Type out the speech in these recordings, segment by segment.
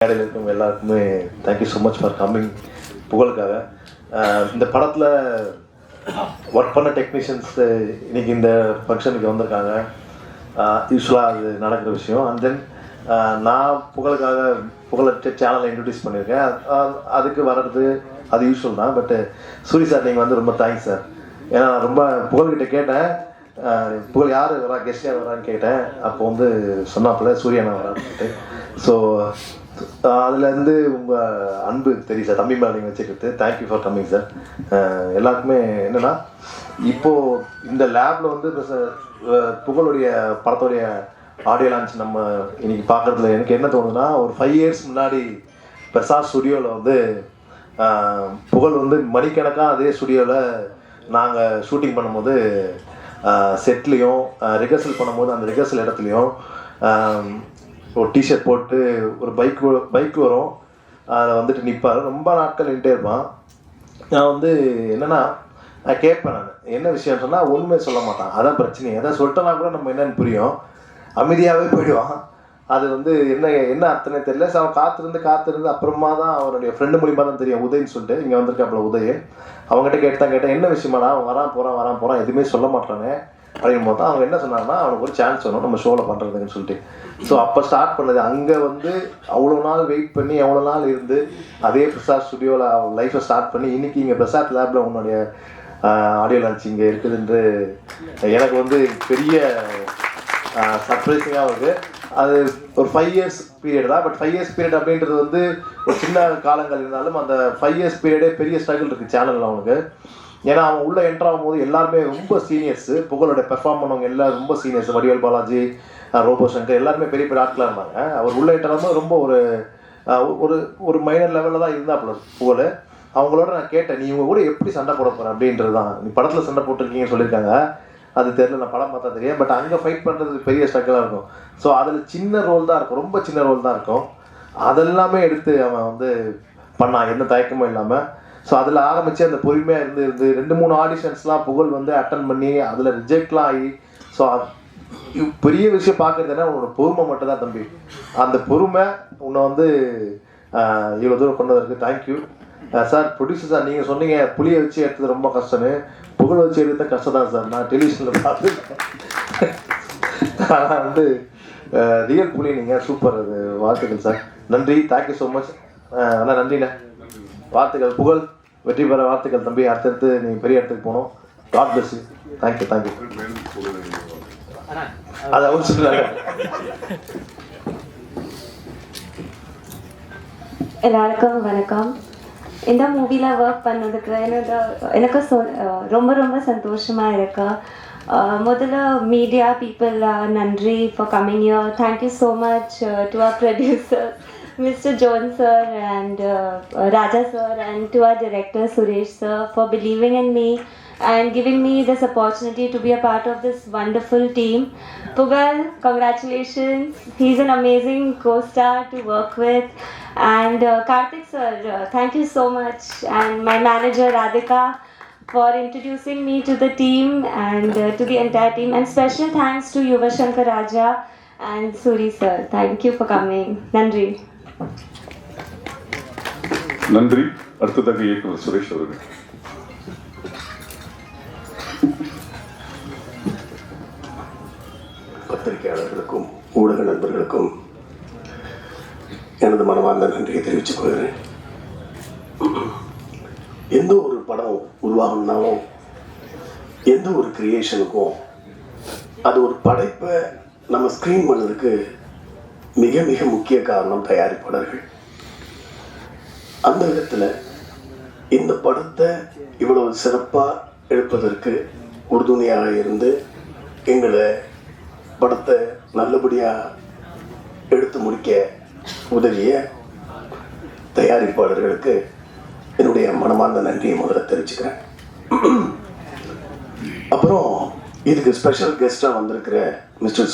மேடையில் இருக்கும் எல்லாருக்குமே thank you so much for coming புகழுக்காக. இந்த படத்தில் ஒர்க் பண்ண டெக்னீஷியன்ஸ் இன்னைக்கு இந்த ஃபங்க்ஷனுக்கு வந்திருக்காங்க. யூஸ்வலாக அது நடக்கிற விஷயம். அண்ட் தென் நான் புகழை சேனலை இன்ட்ரடியூஸ் பண்ணியிருக்கேன். அதுக்கு வர்றது அது யூஸ்வல் தான். பட்டு சூரி சார் நீங்கள் வந்து ரொம்ப தேங்க்ஸ் சார். ஏன்னா நான் ரொம்ப புகழ்கிட்ட கேட்டேன், புகழ் யார் வரா, கெஸ்ட் யார் வரான்னு கேட்டேன். அப்போ வந்து சொன்னாப்புல சூரியனா வரான்னு. ஸோ அதுலேருந்து உங்கள் அன்பு தெரியும் சார், தம்பி மேலே நீங்கள் வச்சுக்கிறது. Thank you for coming sir. எல்லாருக்குமே என்னென்னா, இப்போது இந்த லேபில் வந்து புகழுடைய படத்துடைய ஆடியோ லான்ச் நம்ம இன்னைக்கு பார்க்குறதுல எனக்கு என்ன தோணுதுன்னா, ஒரு 5 years முன்னாடி பிரசாத் ஸ்டுடியோவில் வந்து புகழ் வந்து மணிக்கணக்காக அதே ஸ்டுடியோவில் நாங்கள் ஷூட்டிங் பண்ணும்போது செட்லேயும் ரிஹர்சல் பண்ணும்போது அந்த ரிஹர்சல் இடத்துலையும் ஒரு டிஷர்ட் போட்டு ஒரு பைக் வரும், அதில் வந்துட்டு நிற்பார். ரொம்ப நாட்கள் நின்றுட்டே இருப்பான். நான் வந்து என்னென்னா நான் கேட்பேன், நான் என்ன விஷயம்னு சொன்னால் ஒன்றுமே சொல்ல மாட்டான். அதான் பிரச்சனை. எதாவது சொல்லிட்டோன்னா கூட நம்ம என்னென்னு புரியும், அமைதியாகவே போயிடுவான். அது வந்து என்ன அர்த்தமே தெரியல. ஸோ அவன் காத்திருந்து அப்புறமா தான் அவனுடைய ஃப்ரெண்டு மூலியமாக தான் தெரியும், உதயன்னு சொல்லிட்டு இங்கே வந்திருக்காப்புல உதய். அவங்ககிட்ட கேட்டேன் என்ன விஷயமாடா, அவன் வரான் போகிறான் எதுவுமே சொல்ல மாட்டாங்க அப்படிங்கும் போது தான் அவங்க என்ன சொன்னாங்கன்னா, அவனுக்கு ஒரு சான்ஸ் வேணும் நம்ம ஷோவில் பண்ணுறதுன்னு சொல்லிட்டு. ஸோ அப்போ ஸ்டார்ட் பண்ணது. அங்கே வந்து அவ்வளோ நாள் வெயிட் பண்ணி எவ்வளோ நாள் இருந்து அதே பிரசாத் ஸ்டுடியோவில் அவன் லைஃப்பை ஸ்டார்ட் பண்ணி இன்றைக்கி இங்கே பிரசாத் லேபில் உன்னுடைய ஆடியோ லான்ச் இங்கே இருக்குதுன்று எனக்கு வந்து பெரிய சர்ப்ரைசிங்காக இருக்குது. அது ஒரு 5 years பீரியட் தான். பட் 5 years பீரியட் அப்படின்றது வந்து ஒரு சின்ன காலங்கள் இருந்தாலும் அந்த 5 years பீரியடே பெரிய ஸ்ட்ரகிள் இருக்குது சேனலில் அவனுக்கு. ஏன்னா அவன் உள்ளே என்ட்ரு ஆகும்போது எல்லாருமே ரொம்ப சீனியர்ஸு, புகழோட பெர்ஃபார்ம் பண்ணவங்க எல்லாம் ரொம்ப சீனியர்ஸ். வடிவேல் பாலாஜி, ரோபோ சங்கர் எல்லாருமே பெரிய பெரிய ஆட்களாக இருந்தாங்க. அவர் உள்ளே என்ட்ரு ஆகும்போது ரொம்ப ஒரு மைனர் லெவலில் தான் இருந்தாப்புல புகழ். அவங்களோட நான் கேட்டேன், நீ இவங்க கூட எப்படி சண்டை போட போகிற அப்படின்றது தான். நீ படத்தில் சண்டை போட்டிருக்கீங்கன்னு சொல்லியிருக்காங்க, அது தெரியல, நான் படம் பார்த்தா தெரியும். பட் அங்கே ஃபைட் பண்ணுறது பெரிய ஸ்ட்ரகிளாக இருக்கும். ஸோ அதில் சின்ன ரோல் தான் இருக்கும், ரொம்ப சின்ன ரோல் தான் இருக்கும். அதெல்லாமே எடுத்து அவன் வந்து பண்ணான், எந்த தயக்கமும் இல்லாமல். ஸோ அதில் ஆரம்பித்து அந்த பொறுமையாக இருந்து 2-3 ஆடிஷன்ஸ்லாம் புகழ் வந்து அட்டன் பண்ணி அதில் ரிஜெக்ட்லாம் ஆகி. ஸோ பெரிய விஷயம் பார்க்குறதுனா உன்னோட பொறுமை மட்டும் தான் தம்பி. அந்த பொறுமை உன்னை வந்து இவ்வளோ தூரம் கொண்டு வந்திருக்கு. Thank you sir. ப்ரொடியூசர் சார், நீங்கள் சொன்னீங்க புளியை வச்சு எடுத்தது ரொம்ப கஷ்டம்னு. புகழ் வச்சு எடுத்த கஷ்டம் தான் சார். நான் டெலிவிஷனில் பார்த்துருக்கேன். ஆனால் வந்து ரியல் புலி நீங்கள் சூப்பர். அது வாழ்த்துக்கள் சார். நன்றி, தேங்க்யூ ஸோ மச். அண்ணா நன்றிண்ணே, வாழ்த்துக்கள். புகழ் வெற்றி பெற வாழ்த்துக்கள் தம்பி. அடுத்தடுத்து நீங்கள் பெரிய இடத்துக்கு போகணும். God bless you. தேங்க்யூ. அது அவர் சொல்லுறாங்க. எல்லாருக்கும் வணக்கம். இந்த மூவியில் ஒர்க் பண்ணதுக்கு எனக்கு ரொம்ப ரொம்ப சந்தோஷமாக இருக்கு. முதல்ல மீடியா பீப்புள் நன்றி for coming here. Thank you so much to our producer Mr. John sir and Raja sir, and to our director Suresh sir for believing in me and giving me this opportunity to be a part of this wonderful team. Pugal, congratulations. He's an amazing co-star to work with. And Karthik sir, thank you so much. And my manager Radhika for introducing me to the team and to the entire team. And special thanks to Yuva Shankar Raja and Suri sir. Thank you for coming. Nandri. நன்றி. அடுத்ததாக இயக்குனர் சுரேஷ் அவர்கள். பத்திரிகையாளர்களுக்கும் ஊடக நண்பர்களுக்கும் எனது மனமார்ந்த நன்றியை தெரிவித்துக் கொள்கிறேன். எந்த ஒரு படம் உருவாகணும்னாலும் எந்த ஒரு கிரியேஷனுக்கும் அது ஒரு படைப்பை நம்ம ஸ்க்ரீன் பண்ணதுக்கு மிக மிக முக்கிய காரணம் தயாரிப்பாளர்கள். அந்த விதத்தில் இந்த படத்தை இவ்வளவு சிறப்பாக எடுப்பதற்கு உறுதுணையாக இருந்து எங்களை படத்தை நல்லபடியாக எடுத்து முடிக்க உதவிய தயாரிப்பாளர்களுக்கு என்னுடைய மனமார்ந்த நன்றியை முதல்ல தெரிவிச்சுக்கிறேன். அப்புறம் இதுக்கு ஸ்பெஷல் கெஸ்டாக வந்திருக்கிற மிஸ்டர்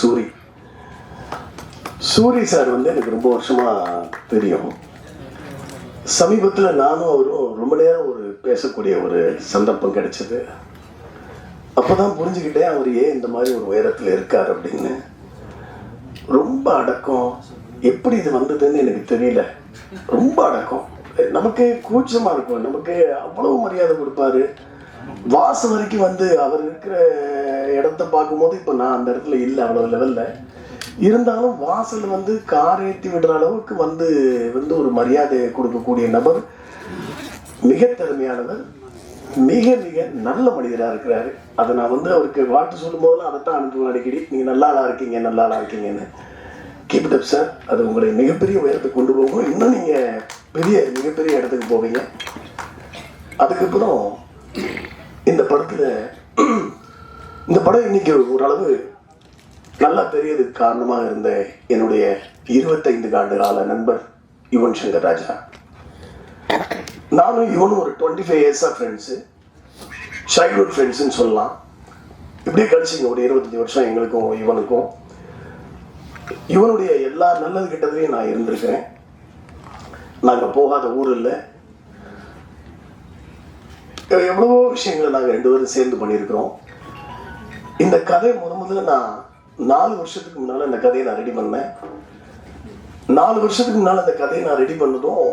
சூரி சார் வந்து எனக்கு ரொம்ப வருஷமாக தெரியும். சமீபத்தில் நானும் அவரும் ரொம்ப நேரம் பேசக்கூடிய ஒரு சந்தர்ப்பம் கிடைச்சது. அப்போ தான் புரிஞ்சுக்கிட்டேன் அவர் ஏன் இந்த மாதிரி ஒரு உயரத்தில் இருக்கார் அப்படின்னு. ரொம்ப அடக்கம், எப்படி இது வந்ததுன்னு எனக்கு தெரியல. ரொம்ப அடக்கம், நமக்கு கூச்சமா இருக்கும், நமக்கு அவ்வளவு மரியாதை கொடுப்பாரு. வாசல் வரைக்கும் வந்து அவர் இருக்கிற இடத்த பார்க்கும்போது இப்போ நான் அந்த இடத்துல இல்லை அவ்வளோ லெவலில் இருந்தாலும் வாசல் வந்து கார் ஏற்றி விடுற அளவுக்கு வந்து வந்து ஒரு மரியாதை கொடுக்கக்கூடிய நபர், மிக திறமையானவர், மிக மிக நல்ல மனிதராக இருக்கிறாரு. அதை நான் வந்து அவருக்கு வாழ்த்து சொல்லும் போதெல்லாம் அதைத்தான் அனுப்புவேன் அடிக்கடி, நீங்கள் நல்ல ஆளாக இருக்கீங்க நல்ல ஆளாக இருக்கீங்கன்னு. கீப் இட் அப் சார், அது உங்களை மிகப்பெரிய உயரத்துக்கு கொண்டு போகும், இன்னும் நீங்கள் மிகப்பெரிய இடத்துக்கு போவீங்க. அதுக்கப்புறம் இந்த படம் இன்னைக்கு ஓரளவு நல்லா தெரியறதுக்கு காரணமாக இருந்த என்னுடைய 25 ஆண்டு கால நண்பர் யுவன் சங்கர் ராஜா. நானும் இவனும் ஒரு 25 இயர்ஸாக ஃப்ரெண்ட்ஸு, சைல்ட்ஹுட் ஃப்ரெண்ட்ஸுன்னு சொல்லலாம். இப்படியே கழிச்சிங்க ஒரு 25 வருஷம் எங்களுக்கும் இவனுக்கும். இவனுடைய எல்லா நல்லது கெட்டதுலையும் நான் இருந்திருக்கிறேன். நாங்கள் போகாத ஊர் இல்லை, எவ்வளவோ விஷயங்களை நாங்கள் 2 பேரும் சேர்ந்து பண்ணியிருக்கிறோம். இந்த கதை முதல்ல நான் 4 வருஷத்துக்கு முன்னால் இந்த கதையை நான் ரெடி பண்ணேன். 4 வருஷத்துக்கு முன்னால் இந்த கதையை நான் ரெடி பண்ணதும்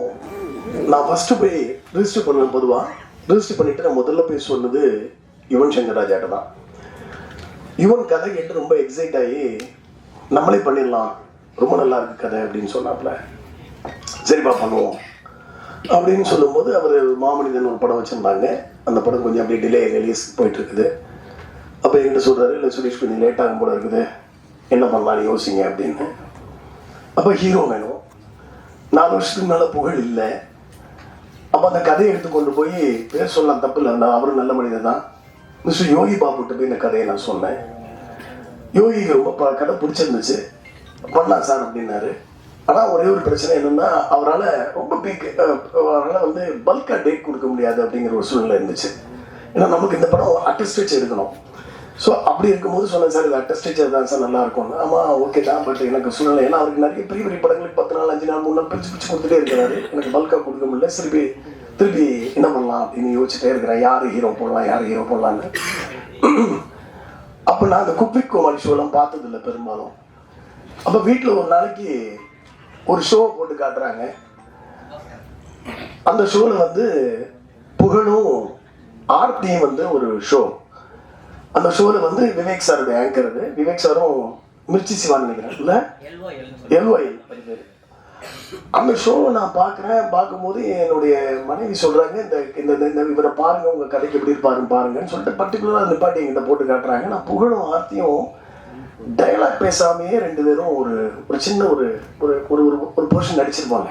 நான் ஃபஸ்ட்டு போய் ரிஜிஸ்டர் பண்ணுவேன். பொதுவாக ரிஜிஸ்டர் பண்ணிவிட்டு நான் முதல்ல போய் சொன்னது யுவன் சங்கர் ராஜாட்ட தான். யுவன் கதை கேட்டு ரொம்ப எக்ஸைட் ஆகி நம்மளே பண்ணிடலாம், ரொம்ப நல்லா இருக்கு கதை அப்படின்னு சொன்னாப்புல. சரிப்பா பண்ணுவோம் அப்படின்னு சொல்லும்போது அவர் மாமனிதன் ஒரு படம் வச்சுருந்தாங்க. அந்த படம் கொஞ்சம் அப்படியே டிலே ரிலீஸ் போயிட்டுருக்குது. அப்போ என்கிட்ட சொல்கிறாரு, இல்லை சுரேஷ் கொஞ்சம் லேட் ஆகும் போல இருக்குது, என்ன பண்ணலான்னு யோசிங்க அப்படின்னு. அப்போ ஹீரோ வேணும், 4 வருஷத்துக்கு முன்னால் புகழ் இல்லை. அப்போ அந்த கதையை எடுத்து கொண்டு போய் பேர் சொல்லலாம், தப்பு இல்லை, அவரும் நல்ல மனிதன் தான். மிஸ்டர் யோகி பாபுட்ட போய் இந்த கதையை நான் சொன்னேன். யோகிக்கு ரொம்ப கதை பிடிச்சிருந்துச்சு, பண்ணலாம் சார் அப்படின்னாரு. ஆனால் ஒரே ஒரு பிரச்சனை என்னென்னா, அவரால் ரொம்ப அவரால் வந்து பல்காக டேட் கொடுக்க முடியாது அப்படிங்கிற ஒரு சூழ்நிலை இருந்துச்சு. ஏன்னா நமக்கு இந்த படம் அட்டஸ்டேஜ் எடுக்கணும். ஸோ அப்படி இருக்கும்போது சொன்னேன், சார் இது அட்டஸ்டேஜர் தான் சார் நல்லா இருக்கும்னு. ஆமாம் ஓகே தான், பட் எனக்கு சூழ்நிலை, ஏன்னா அவருக்கு நிறைய பெரிய பெரிய படங்களுக்கு 10 நாள் 5 நாள் 3 நாள் பிரிச்சு கொடுத்துட்டே இருக்கிறாரு. எனக்கு பல்காக கொடுக்க முடியல. திருப்பி என்ன பண்ணலாம் அப்படின்னு யோசிச்சுட்டே இருக்கிறேன், யார் ஹீரோ போடலான்னு. அப்போ நான் அந்த குக்வித் கோமாளி ஷோலாம் பார்த்ததில்லை பெரும்பாலும். அப்போ வீட்டில் ஒரு நாளைக்கு ஒரு ஷோவை போட்டு காட்டுறாங்க. அந்த ஷோவில் வந்து புகழும் ஆர்த்தியும் வந்து ஒரு ஷோ. அந்த ஷோவில் வந்து விவேக் சாருடைய ஆங்கர். அது விவேக் சாரும் மிர்ச்சி சிவான்னு நினைக்கிறேன், இல்லை எல்ஒஎல் அது பேர். அந்த ஷோவை நான் பார்க்கும்போது என்னுடைய மனைவி சொல்கிறாங்க, இந்த இவரை பாருங்கள், உங்கள் கதைக்கு எப்படி பாருங்கன்னு சொல்லிட்டு பர்டிகுலராக நிப்பாட்டி எங்கிட்ட போட்டு காட்டுறாங்க. நான் புகழும் ஆர்த்தியும் டைலாக் பேசாமையே 2 பேரும் ஒரு சின்ன ஒரு போர்ஷன் நடிச்சிருப்பாங்க.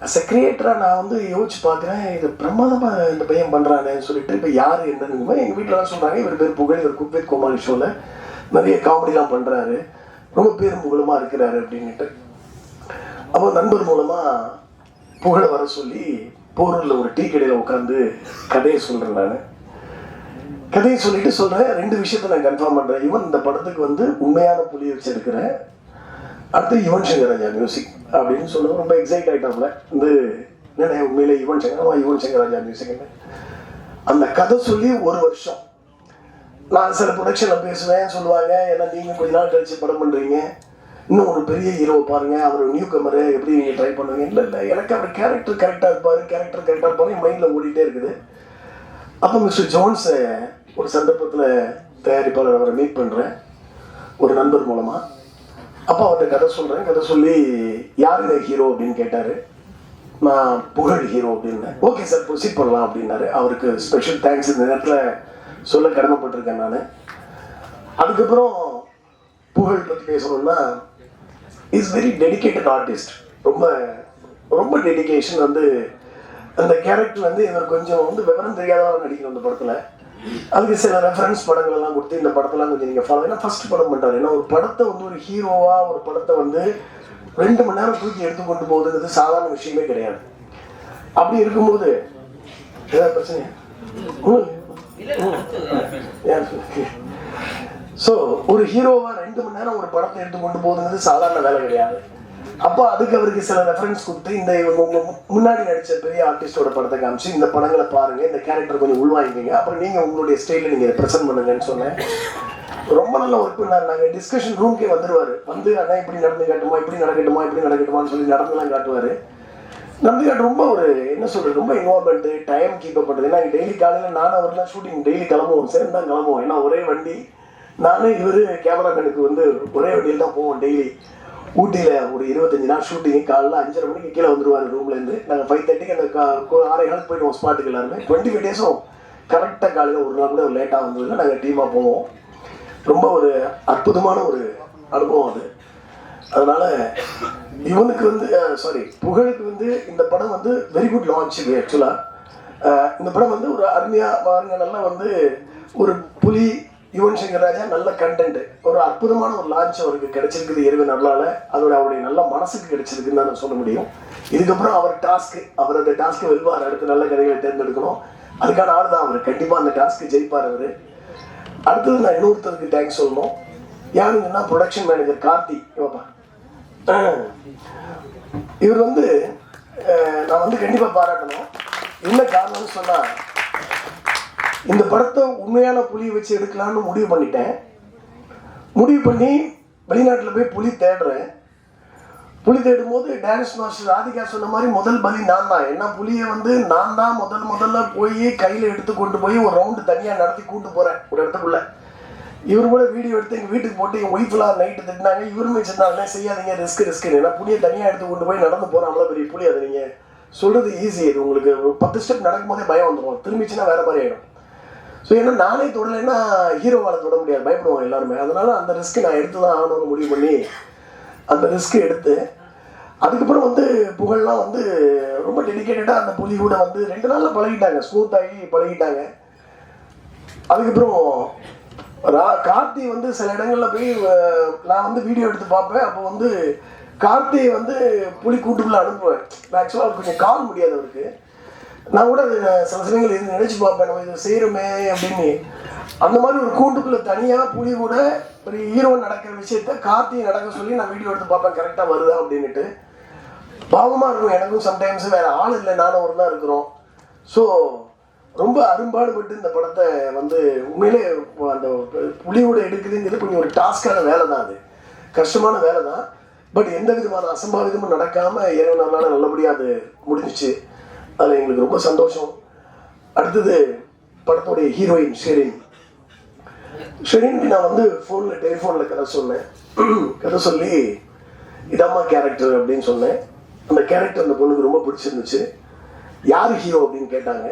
அஸ் எ கிரியேட்டராக நான் வந்து யோசிச்சு பார்க்குறேன், இது பிரமாதமாக இந்த பையன் பண்ணுறானேன்னு சொல்லிட்டு. இப்போ யார் என்னன்னு எங்கள் வீட்டிலலாம் சொல்கிறாங்க, இவர் பேர் புகழ், இவர் குக்வித் கோமாளி ஷோவில் நிறைய காமெடிலாம் பண்ணுறாரு, ரொம்ப பேரும் புகழமாக இருக்கிறாரு அப்படின்ட்டு. அப்போ நண்பர் மூலமாக புகழை வர சொல்லி போரூரில் ஒரு டீ கடையில் உட்காந்து கதையை சொல்கிறேன். நான் கதையை சொல்கிறேன், 2 விஷயத்தை நான் கன்ஃபார்ம் பண்ணுறேன். இவன் இந்த படத்துக்கு வந்து உண்மையான புள்ளி வச்சு எடுக்கிறேன், அடுத்து யுவன் சங்கர் ராஜா மியூசிக் அப்படின்னு சொல்லுவோம். ரொம்ப எக்ஸைட் ஆகிட்டாப்புல. என்ன உண்மையிலே யுவன் சங்கர் ராஜா மியூசிக்னு அந்த கதை சொல்லி 1 வருஷம் நான் சில ப்ரொடக்ஷனில் பேசுவேன், சொல்லுவாங்க, ஏன்னா நீங்கள் கொஞ்ச நாள் கழிச்சு படம் பண்ணுறீங்க, இன்னும் ஒரு பெரிய ஹீரோவை பாருங்கள், அவர் நியூ கமரு, எப்படி நீங்கள் ட்ரை பண்ணுவீங்க. இல்லை எனக்கு அவர் கேரக்டர் கரெக்டாக இருப்பார், என் மைண்டில் ஓடிட்டே இருக்குது. அப்போ மிஸ்டர் ஜோன்ஸை ஒரு சந்தர்ப்பத்தில் தயாரிப்பாளர் அவரை மீட் பண்ணுறேன் ஒரு நண்பர் மூலமாக. அப்போ அவர்கிட்ட கதை சொல்லி யாருங்க ஹீரோ அப்படின்னு கேட்டார். நான் புகழ் ஹீரோ அப்படின்னேன். ஓகே சார் ப்ரொசீட் பண்ணலாம் அப்படின்னாரு. அவருக்கு ஸ்பெஷல் தேங்க்ஸ் இந்த நேரத்தில் சொல்ல கடமைப்பட்டிருக்கேன் நான். அதுக்கப்புறம் புகழ் பற்றி பேசணும்னா, இஸ் வெரி டெடிக்கேட்டட் ஆர்டிஸ்ட். ரொம்ப டெடிக்கேஷன். வந்து அந்த கேரக்டர் வந்து இவர் கொஞ்சம் வந்து விவரம் தெரியாதவரை நடிக்கணும் அந்த படத்தில். அதுக்கு சில ரெஃபரன்ஸ் படங்கள் எல்லாம் கொடுத்து இந்த படத்தெல்லாம் கொஞ்சம் நீங்கள் ஃபாலோ. ஏன்னா ஃபர்ஸ்ட் படம் பண்ணுறாரு. ஏன்னா ஒரு படத்தை வந்து ஒரு ஹீரோவாக ஒரு படத்தை வந்து 2 மணி நேரம் தூக்கி எடுத்து கொண்டு போகுதுங்கிறது சாதாரண விஷயமே கிடையாது. அப்படி இருக்கும்போது ஏதாவது பிரச்சனையா? ஸோ ஒரு ஹீரோவாக 2 மணி நேரம் ஒரு படத்தை எடுத்து கொண்டு போகுதுங்கிறது சாதாரண வேலை கிடையாது. அப்போ அதுக்கு அவருக்கு சில ரெஃபரன்ஸ் கொடுத்து, இந்த உங்க முன்னாடி நடித்த பெரிய ஆர்டிஸ்டோட படத்தை காமிச்சு, இந்த படங்களை பாருங்க, இந்த கேரக்டர் கொஞ்சம் உள்வாங்கிக்கங்க, அப்புறம் நீங்கள் உங்களுடைய ஸ்டைலில் நீங்கள் ப்ரெசென்ட் பண்ணுங்கன்னு சொன்னேன். ரொம்ப நல்லா ஒர்க் பண்ணார். நாங்கள் டிஸ்கஷன் ரூம்க்கே வந்துடுவார். வந்து அண்ணா இப்படி நடந்து காட்டுமா, இப்படி நடக்கட்டுமா, இப்படி நடக்கட்டுமான்னு சொல்லி நடந்துலாம் காட்டுவார். நடந்து காட்டு ரொம்ப ஒரு என்ன சொல்கிறது, ரொம்ப இன்வால்மெண்ட்டு, டைம் கீப் அப் பண்ணுறது. ஏன்னா டெய்லி காலையில் நானும் அவர்லாம் ஷூட்டிங் டெய்லி கிளம்புவோம், சேர்ந்து தான் கிளம்புவோம். ஏன்னா ஒரே வண்டி, நானும் இவர் கேமராமேனுக்கு வந்து ஒரே வண்டியில் தான் போவோம் டெய்லி. ஊட்டியில் ஒரு 25 நாள் ஷூட்டிங். காலையில் 5:30 மணிக்கு கீழே வந்துடுவார் ரூம்லேருந்து. நாங்கள் 5:30க்கு அந்த 6:30 போயிடுவோம் ஸ்பாட்டுக்கு எல்லாருமே. 25 டேஸும் கரெக்டாக காலையில் ஒரு நாள் கூட லேட்டாக வந்ததில்லை. நாங்கள் டீமாக போவோம். ரொம்ப ஒரு அற்புதமான ஒரு அனுபவம் அது. அதனால் இவனுக்கு வந்து புகழுக்கு வந்து இந்த படம் வந்து வெரி குட் லான்ச். ஆக்சுவலாக இந்த படம் வந்து ஒரு அருமையாக பாருங்க, நல்லா வந்து ஒரு புலி, யுவன் சங்கர் ராஜா, நல்ல கண்டென்ட், ஒரு அற்புதமான ஒரு லான்ச் அவருக்கு கிடைச்சிருக்குது இறைவன் நல்லால. அதோட அவருடைய நல்ல மனசுக்கு கிடைச்சிருக்குன்னு தான் சொல்ல முடியும். இதுக்கப்புறம் அவர் டாஸ்க்கு, அவர் அந்த டாஸ்க்கு வெல்வார். அடுத்து நல்ல கதைகளை தேர்ந்தெடுக்கணும். அதுக்கான ஆள் தான் அவர். கண்டிப்பாக அந்த டாஸ்க்கு ஜெயிப்பார் அவர். அடுத்தது நான் இன்னொருத்தருக்கு தேங்க்ஸ் சொல்லணும். யாருங்கன்னா ப்ரொடக்ஷன் மேனேஜர் கார்த்தி. இவர் வந்து நான் வந்து கண்டிப்பாக பாராட்டணும். என்ன காரணம்னு சொன்னால், இந்த படத்தை உண்மையான புலியை வச்சு எடுக்கலான்னு முடிவு பண்ணிட்டேன். முடிவு பண்ணி வெளிநாட்டில் போய் புலி தேடுறேன். புலி தேடும் போது டான்ஸ் மாஸ்டர் ராதிகா சொன்ன மாதிரி முதல் பலி நான் தான். என்ன புலியை வந்து நான் தான் முதல்ல போய் கையில் எடுத்து கொண்டு போய் ஒரு ரவுண்டு தனியாக நடத்தி கூட்டு போகிறேன் ஒரு இடத்துக்குள்ள. இவர் கூட வீடியோ எடுத்து எங்கள் வீட்டுக்கு போட்டு எங்கள் ஒய்ஃபெலாம் நைட்டு திட்டினாங்க. இவருமே சொன்னாங்க செய்யாதீங்க, ரிஸ்க்கு. ஏன்னா புலியை தனியாக எடுத்து கொண்டு போய் நடந்து போகிறோம், அவ்வளோ பெரிய புலி. அதை நீங்கள் சொல்கிறது ஈஸி. அது உங்களுக்கு 10 ஸ்டெப் நடக்கும் போதே பயம் வந்துடும், திரும்பிச்சுன்னா வேறு மாதிரி ஆகிடும். ஸோ ஏன்னா நானே தொடலைன்னா ஹீரோவால் தொட முடியாது, பயப்படுவோம் எல்லாருமே. அதனால அந்த ரிஸ்க்கு நான் எடுத்து தான் ஆகணும்னு முடிவு பண்ணி அந்த ரிஸ்க்கு எடுத்து, அதுக்கப்புறம் வந்து புகழ்லாம் வந்து ரொம்ப டெடிக்கேட்டடாக அந்த புலி கூட வந்து 2 நாளில் பழகிட்டாங்க, ஸ்மூத்தாகி பழகிட்டாங்க. அதுக்கப்புறம் கார்த்தி வந்து சில இடங்களில் போய் நான் வந்து வீடியோ எடுத்து பார்ப்பேன். அப்போ வந்து கார்த்தியை வந்து புலி கூட்டுக்குள்ளே அனுப்புவேன். ஆக்சுவலாக அவருக்கு கொஞ்சம் கால் முடியாது அவருக்கு. நான் கூட சில சமயங்கள் இது நினச்சி பார்ப்பேன், நம்ம இதை செய்கிறோமே அப்படின்னு. அந்த மாதிரி ஒரு கூண்டுக்குள்ளே தனியாக புலி கூட ஒரு ஹீரோன் நடக்கிற விஷயத்த கார்த்தியை நடக்க சொல்லி நான் வீடியோ எடுத்து பார்ப்பேன், கரெக்டாக வருதா அப்படின்ட்டு. பாவமாக இருக்கும் எனக்கும். சம்டைம்ஸ் வேறு ஆள் இல்லை, நானும் ஒரு தான் இருக்கிறோம். ஸோ ரொம்ப அரும்பாடுபட்டு இந்த படத்தை வந்து உண்மையிலே அந்த புலியோட எடுக்குதுங்கிறது கொஞ்சம் ஒரு டாஸ்கான வேலை தான். அது கஷ்டமான வேலை தான். பட் எந்த விதமான அசம்பாவிதமும் நடக்காமல் இறைவனால நல்லபடியாக அது முடிஞ்சிச்சு. அதில் எங்களுக்கு ரொம்ப சந்தோஷம். அடுத்தது படத்துடைய ஹீரோயின் ஷெரீனுக்கு நான் வந்து டெலிஃபோனில் கதை சொன்னேன். கதை சொல்லி இதம்மா கேரக்டர் அப்படின்னு சொன்னேன். அந்த கேரக்டர் அந்த பொண்ணுக்கு ரொம்ப பிடிச்சிருந்துச்சு. யார் ஹீரோ அப்படின்னு கேட்டாங்க.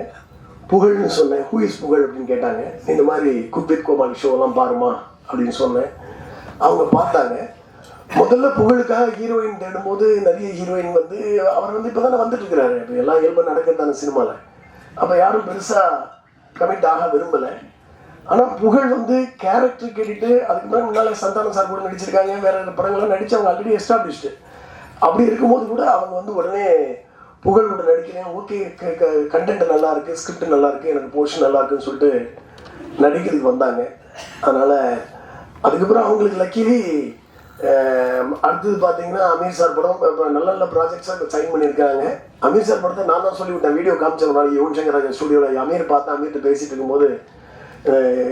புகழ்னு சொன்னேன். ஹூ இஸ் புகழ் அப்படின்னு கேட்டாங்க. இந்த மாதிரி குக்வித் கோமாளி ஷோலாம் பாருமா அப்படின்னு சொன்னேன். அவங்க பார்த்தாங்க. முதல்ல புகழுக்காக ஹீரோயின் தேடும்போது நிறைய ஹீரோயின் வந்து அவர் வந்து இப்போ தானே வந்துட்டு இருக்கிறாரு. இப்போ எல்லாம் இயல்பாக நடக்கிறதான சினிமாவில். அப்போ யாரும் பெருசாக கமிட் ஆக விரும்பலை. ஆனால் புகழ் வந்து கேரக்டர் கேட்டுட்டு அதுக்கு முன்னால் சந்தானம் சார் கூட நடிச்சிருக்காங்க, வேறு படங்கள்லாம் நடித்து அவங்க ஆல்ரெடி எஸ்டாப்ளிஷ்டு. அப்படி இருக்கும்போது கூட அவங்க வந்து உடனே புகழ் கூட நடிக்கிறேன், ஓகே கண்டென்ட் நல்லா இருக்குது, ஸ்கிரிப்ட் நல்லா இருக்குது, எனக்கு போர்ஷன் நல்லா இருக்குன்னு சொல்லிட்டு நடிக்கிறதுக்கு வந்தாங்க. அதனால் அதுக்கப்புறம் அவங்களுக்கு லக்கிலி அடுத்தது பார்த்தீங்கன்னா அமீர் சார் படம் நல்ல நல்ல ப்ராஜெக்ட்ஸாக இப்போ சைன் பண்ணியிருக்காங்க. அமீர் சார் படத்தை நான் தான் சொல்லிவிட்டேன், வீடியோ காமிச்சேன் நாளைக்கு யுவன் சங்கர் ராஜா ஸ்டுடியோவில். அமீர் பார்த்தா அமீர்கிட்ட பேசிட்டு இருக்கும்போது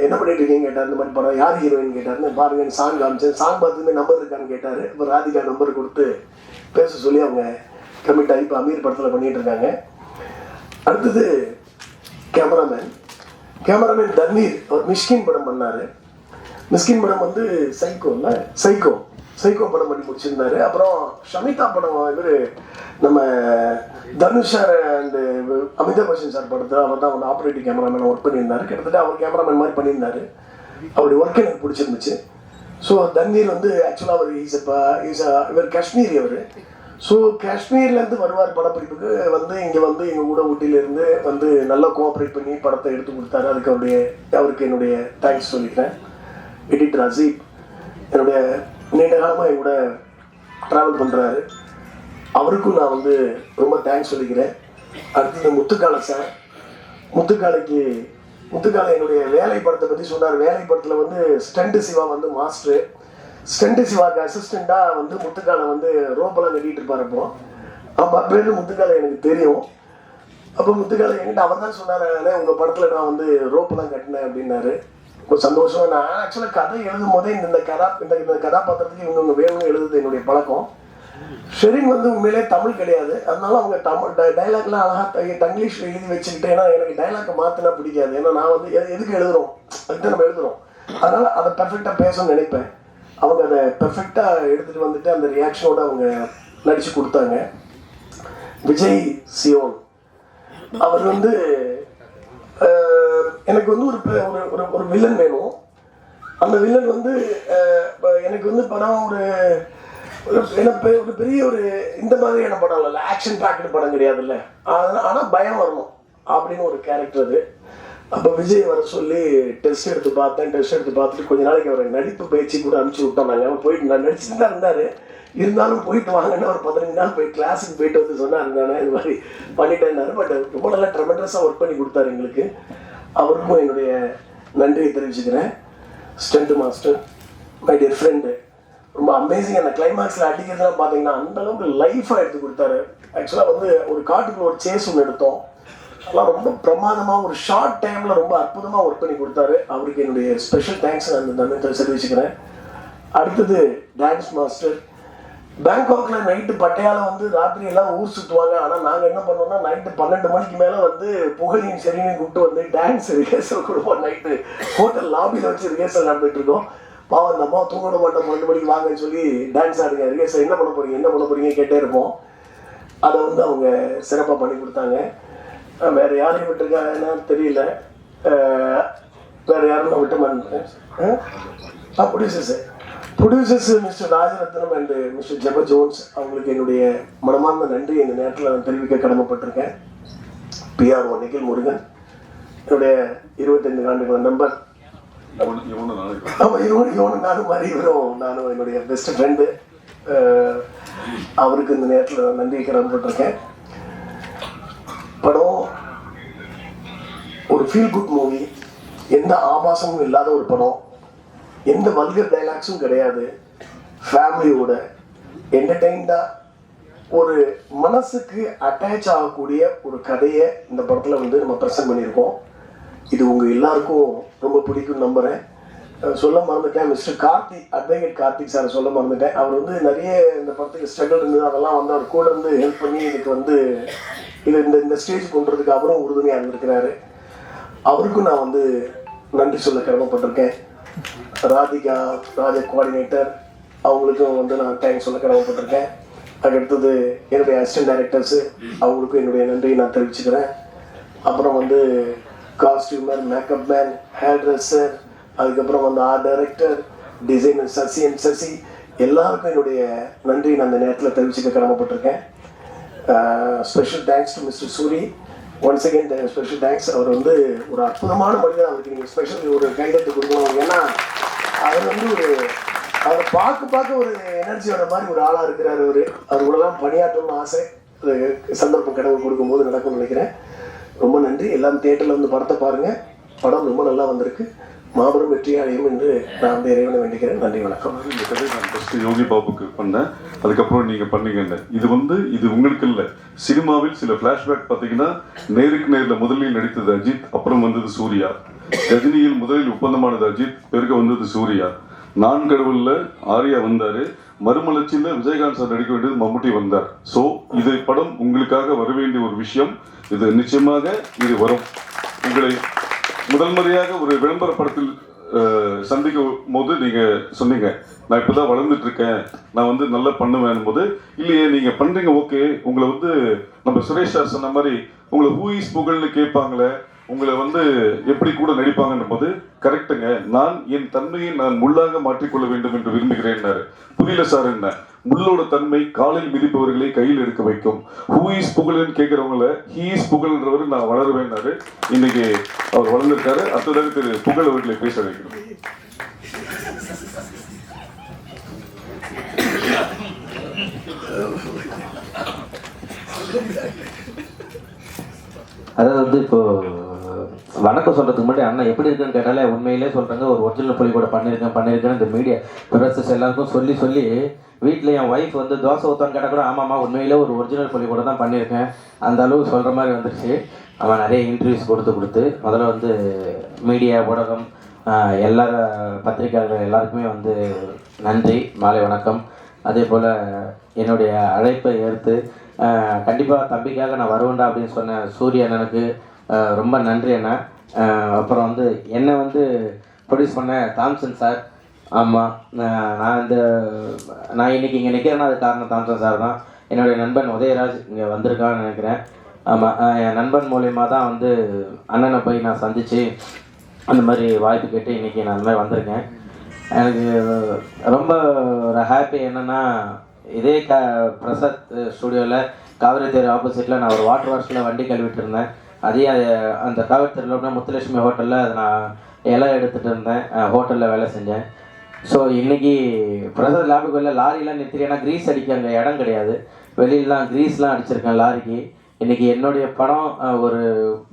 என்ன பண்ணிட்டு இருக்கீங்க கேட்டார். இந்த மாதிரி படம் யார் ஹீரோயின் கேட்டார்னு பாருங்க சாங் காமிச்சேன். சாங் பார்த்துமே நம்பர் இருக்கான்னு கேட்டார். இப்போ ராதிகா நம்பர் கொடுத்து பேச சொல்லி அவங்க கமிட் ஆகி இப்போ அமீர் படத்தில் பண்ணிகிட்டு இருக்காங்க. அடுத்தது கேமராமேன் தர்மீர். அவர் மிஷ்கின் படம் பண்ணார். மிஷ்கின் படம் வந்து சைக்கோ படம் பண்ணி முடிச்சிருந்தாரு. அப்புறம் ஷமிதா படம் இவர் நம்ம Dhanush sir and Amitabh Bachchan sir படத்தில் அவர் தான் வந்து ஆப்ரேட்டிவ் கேமராமேன் ஒர்க் பண்ணியிருந்தாரு. கிட்டத்தட்ட அவர் கேமராமேன் மாதிரி பண்ணியிருந்தாரு. அவருடைய ஒர்க் எனக்கு பிடிச்சிருந்துச்சு. ஸோ தன்வீர் வந்து ஆக்சுவலாக அவர் இவர் காஷ்மீரி. அவர் ஸோ காஷ்மீர்லேருந்து வருவார் படப்பிடிப்புக்கு. வந்து இங்கே வந்து எங்கள் கூட ஊட்டியிலேருந்து வந்து நல்லா கோஆப்ரேட் பண்ணி படத்தை எடுத்து கொடுத்தாரு. அதுக்கு அவருக்கு என்னுடைய தேங்க்ஸ் சொல்லிக்கிறேன். எடிட்டர் அசீப் என்னுடைய நீண்ட காலமாக என் கூட ட்ராவல் பண்ணுறாரு. அவருக்கும் நான் வந்து ரொம்ப தேங்க்ஸ் சொல்லிக்கிறேன். அடுத்தது முத்துக்காலை சார். முத்துக்காலை என்னுடைய வேலை படத்தை பற்றி சொன்னார். வேலை படத்தில் வந்து ஸ்டண்ட் சிவா வந்து மாஸ்டரு. ஸ்டண்ட் சிவாக்கு அசிஸ்டண்ட்டாக வந்து முத்துக்காலை வந்து ரோப்பெல்லாம் கட்டிகிட்டு இருப்பார். அப்போ பேர் முத்துக்காலை எனக்கு தெரியும். அப்போ முத்துக்காலை என்கிட்ட அவர் தான் சொன்னார், உங்கள் படத்தில் நான் வந்து ரோப்பெல்லாம் கட்டினேன் அப்படின்னாரு. ரொம்ப சந்தோஷமா. நான் ஆக்சுவலாக கதை எழுதும் போதே இந்த கதாபாத்திரத்துக்கு இவங்க வேணும்னு எழுதுது என்னுடைய பழக்கம். ஷெரின் வந்து உண்மையிலே தமிழ் கிடையாது, அதனால அவங்க தமிழ் டைலாக்லாம் அழகாக தங்கிலீஷில் எழுதி வச்சுக்கிட்டு, ஏன்னா எனக்கு டைலாக்கை மாற்றினா பிடிக்காது. ஏன்னா நான் வந்து எதுக்கு எழுதுறோம், அதுக்கு நம்ம எழுதுறோம், அதனால அதை பெர்ஃபெக்டாக பேசணும்னு நினைப்பேன். அவங்க அதை பெர்ஃபெக்டாக எடுத்துகிட்டு வந்துட்டு அந்த ரியாக்ஷனோட அவங்க நடித்து கொடுத்தாங்க. விஜய் சியோன் அவர் வந்து எனக்கு வந்து ஒரு வில்லன் வேணும். அந்த வில்லன் வந்து எனக்கு வந்து படம் ஒரு பெரிய ஒரு இந்த மாதிரியான படம் இல்லை, ஆக்ஷன் பேக்கட் படம் கிடையாதுல்ல, ஆனால் பயம் வரணும் அப்படின்னு ஒரு கேரக்டர் அது. அப்போ விஜய் வர சொல்லி டெஸ்ட் எடுத்து பார்த்துட்டு கொஞ்ச நாளைக்கு அவரை நடிப்பு பயிற்சி கூட அனுப்பிச்சி விட்டோம். நாங்கள் அவர் போயிட்டு நான் நடிச்சுட்டு தான் இருந்தார், இருந்தாலும் போயிட்டு வாங்கன்னா ஒரு 15 நாள் போய் கிளாஸுக்கு போயிட்டு வந்து சொன்னார், நான் இது மாதிரி பண்ணிட்டேன்னாரு. பட் ரொம்ப நல்லா ட்ரெமெண்டஸாக ஒர்க் பண்ணி கொடுத்தாரு எங்களுக்கு. அவருக்கும் என்னுடைய நன்றியை தெரிவிச்சுக்கிறேன். Stunt master, my dear friend, ரொம்ப அமேசிங். அந்த கிளைமேக்ஸில் அடிக்கிறதுலாம் பார்த்தீங்கன்னா அந்த அளவுக்கு லைஃபாக எடுத்து கொடுத்தாரு. ஆக்சுவலாக வந்து ஒரு காட்டுக்குள்ள ஒரு சேஸ் ஒன்று எடுத்தோம், அதெல்லாம் ரொம்ப பிரமாதமாக ஒரு ஷார்ட் டைமில் ரொம்ப அற்புதமாக ஒர்க் பண்ணி கொடுத்தாரு. அவருக்கு என்னுடைய ஸ்பெஷல் தேங்க்ஸ் நான் அந்த நன்றி தெரிவிச்சுக்கிறேன். அடுத்தது டான்ஸ் மாஸ்டர். பேங்காக்ல நைட்டு பட்டையால வந்து ராத்திரி எல்லாம் ஊர் சுற்றுவாங்க, ஆனால் நாங்கள் என்ன பண்ணோம்னா நைட்டு 12 மணிக்கு மேலே வந்து புகழையும் சரியும் கூப்பிட்டு வந்து டான்ஸ் ரிஹர்சல் கொடுப்போம். நைட்டு ஹோட்டல் லாபியில் வச்சு ரிஹர்சல் நடந்துட்டு இருக்கோம். பாவம் அந்த அம்மா தூங்கிட மாட்டோம், 12 மணிக்கு வாங்கன்னு சொல்லி டான்ஸ் ஆடுங்க, ரிஹர்சல் என்ன பண்ண போறீங்க கேட்டே இருப்போம். அதை வந்து அவங்க சிறப்பாக பண்ணி கொடுத்தாங்க. வேற யாரையும் விட்டுருக்காங்கன்னா தெரியல, வேற யாரும் விட்டு மாட்டேன். Producers mister Rajaratnam and mister ஜெப ஜோன்ஸ், அவங்களுக்கு என்னுடைய மனமார்ந்த நன்றி இந்த நேரத்தில் நான் தெரிவிக்க கடமைப்பட்டிருக்கேன். PRO நிகில் முருகன், என்னுடைய 25 ஆண்டுகள் நம்பர். ஆமாம், இவனும் நானும் மாதிரி நானும் என்னுடைய பெஸ்ட் ஃப்ரெண்டு. அவருக்கு இந்த நேரத்தில் நன்றி கடமைப்பட்டிருக்கேன். படம் ஒரு ஃபீல் குட் மூவி, எந்த ஆபாசமும் இல்லாத ஒரு படம், எந்த வல்கர் டைலாக்ஸும் கிடையாது, ஃபேமிலியோட என்டர்டெயின்டாக ஒரு மனசுக்கு அட்டாச் ஆகக்கூடிய ஒரு கதையை இந்த படத்தில் வந்து நம்ம ப்ரெசென்ட் பண்ணியிருக்கோம். இது உங்கள் எல்லாருக்கும் ரொம்ப பிடிக்கும் நம்புகிறேன். சொல்ல மறந்துட்டேன், mister Karthik, advocate Karthik sir சொல்ல மறந்துட்டேன். அவர் வந்து நிறைய இந்த படத்துக்கு ஸ்ட்ரகிள் இருந்தது, அதெல்லாம் வந்து அவர் கூட இருந்து ஹெல்ப் பண்ணி இதுக்கு வந்து இந்த ஸ்டேஜ் கொண்டுறதுக்கு அவரும் உறுதுணையாக இருந்திருக்கிறாரு. அவருக்கும் நான் வந்து நன்றி சொல்ல கடமைப்பட்டிருக்கேன். ராதிகா கோஆர்டினேட்டர், அவங்களுக்கும் வந்து நான் தேங்க்ஸ் சொல்ல கடமைப்பட்டிருக்கேன். அதுக்கடுத்தது என்னுடைய அசிஸ்டன்ட் டைரக்டர்ஸு, அவங்களுக்கும் என்னுடைய நன்றியை நான் தெரிவிச்சுக்கிறேன். அப்புறம் வந்து costumer, makeup man, hair dresser, அதுக்கப்புறம் வந்து ஆர்ட் டைரக்டர், டிசைனர் சசி, எல்லாருக்கும் என்னுடைய நன்றி நான் அந்த நேரத்தில் தெரிவிச்சுக்க கடமைப்பட்டிருக்கேன். Special thanks to mister Soori, once again special thanks. அவர் வந்து ஒரு அற்புதமான மனிதன், அவருக்கு நீங்கள் ஸ்பெஷல் ஒரு கைதட்டு கொடுக்கணும். ஏன்னா அவர் வந்து அவரை பார்க்க ஒரு எனர்ஜியோட மாதிரி ஒரு ஆளாக இருக்கிறார். அவர் கூடலாம் பணியாற்றணும்னு ஆசை, அது சந்தர்ப்பம் கடவுள் கொடுக்கும்போது நடக்கும்னு நினைக்கிறேன். ரொம்ப நன்றி. எல்லாம் தியேட்டரில் வந்து படத்தை பாருங்கள், படம் ரொம்ப நல்லா வந்திருக்கு, மாபெரும் வெற்றி அடையும் என்று நான் வந்து இறைவனை வேண்டிக்கிறேன். நன்றி, வணக்கம். இந்த கதை நான் ஃபர்ஸ்ட் யோகி பாபுக்கு பண்ணேன், அதுக்கப்புறம் நீங்க பண்ணீங்க. இது உங்களுக்கு இல்லை, சினிமாவில் சில பிளாஷ்பேக் பார்த்தீங்கன்னா நேருக்கு நேரில் முதலில் நடித்தது அஜித், அப்புறம் வந்தது சூர்யா. ரஜினியில் முதலில் ஒப்பந்தமானது அஜித், பிறகு வந்தது சூர்யா. நான் கடவுள்ல ஆர்யா வந்தாரு, மறுமலர்ச்சியில் விஜயகாந்த் சார் நடிக்க வேண்டியது மம்முட்டி வந்தார். ஸோ இது படம் உங்களுக்காக வர வேண்டிய ஒரு விஷயம். இது நிச்சயமாக இது வரும். உங்களை முதல் முறையாக ஒரு விளம்பர படத்தில் சந்திக்கும் போது நீங்க சொன்னீங்க, நான் இப்பதான் வளர்ந்துட்டு இருக்கேன், நான் வந்து நல்லா பண்ணுவேன் போது, இல்லையே நீங்க பண்றீங்க ஓகே, உங்களை வந்து நம்ம சுரேஷ் சார் சொன்ன மாதிரி உங்களை ஹூ இஸ் புகழ்னு கேட்பாங்களே, உங்களை வந்து எப்படி கூட நடிப்பாங்கன்ற போது கரெக்டுங்க, நான் என் தன்மையை நான் முள்ளாக மாற்றிக்கொள்ள வேண்டும் என்று விரும்புகிறேன். புரியல சார் என்ன, முள்ளோட தன்மை காலில் மிதிப்பவர்களை கையில் எடுக்க வைக்கும். ஹூ இஸ் புகழ்னு கேட்கிறவங்கள ஹீ இஸ் புகழ்ன்றவர் நான் வளருவேன்னாரு. இன்னைக்கு அவர் வளர்ந்திருக்காரு. அடுத்ததாக திரு புகழ் அவர்களை பேச வைக்கணும். அதாவது வந்து இப்போ வணக்கம் சொல்றதுக்கு முன்னாடி அண்ணா எப்படி இருக்குன்னு கேட்டாலே உண்மையிலே சொல்றாங்க, ஒரு ஒரிஜினல் பொலி கூட பண்ணியிருக்கேன் இந்த மீடியா ப்ரொசஸ் எல்லாருக்கும் சொல்லி வீட்டில் என் ஒய்ஃப் வந்து தோசை ஊற்றான்னு கேட்டால் கூட ஆமாம்மா உண்மையிலே ஒரு ஒரிஜினல் பொலி கூட தான் பண்ணியிருக்கேன் அந்த அளவுக்கு சொல்கிற மாதிரி வந்துருச்சு. அவன் நிறைய இன்டர்வியூஸ் கொடுத்து முதல்ல வந்து மீடியா ஊடகம் எல்லா பத்திரிகையாளர்கள் எல்லாருக்குமே வந்து நன்றி, மாலை வணக்கம். அதே போல் என்னுடைய அழைப்பை ஏற்று கண்டிப்பாக தம்பிக்காக நான் வருவேன்டா அப்படின்னு சொன்ன சூரிய அண்ணனுக்கு ரொம்ப நன்றி அண்ணா. அப்புறம் வந்து என்னை வந்து ப்ரொடியூஸ் பண்ண தாம்சன் சார். ஆமாம், நான் இன்றைக்கி இங்கே நிற்கிறேன்னா அது காரணம் தாம்சன் சார் தான். என்னுடைய நண்பன் உதயராஜ் இங்கே வந்திருக்கான்னு நினைக்கிறேன். ஆமாம், என் நண்பன் மூலயமா தான் வந்து அண்ணனை போய் நான் சந்தித்து அந்த மாதிரி வாய்ப்பு கேட்டு இன்றைக்கி நான் அந்த மாதிரி வந்திருக்கேன். எனக்கு ரொம்ப ஒரு ஹாப்பி என்னென்னா, இதே பிரசாத் ஸ்டுடியோவில் காவிரி தேர் ஆப்போசிட்டில் நான் ஒரு வாட்டர் வாஷில் வண்டி கழுவிட்டு இருந்தேன். அதே அந்த காவிரி தேரில் முத்துலட்சுமி ஹோட்டலில் அதை நான் இலை எடுத்துகிட்டு இருந்தேன், ஹோட்டலில் வேலை செஞ்சேன். ஸோ இன்றைக்கி பிரசாத் லேபுக்கு வெளில லாரிலாம் நிறுத்தி, ஏன்னா க்ரீஸ் அடிக்க அங்கே இடம் கிடையாது, வெளியிலாம் க்ரீஸ்லாம் அடிச்சிருக்கேன் லாரிக்கு. இன்றைக்கி என்னுடைய படம் ஒரு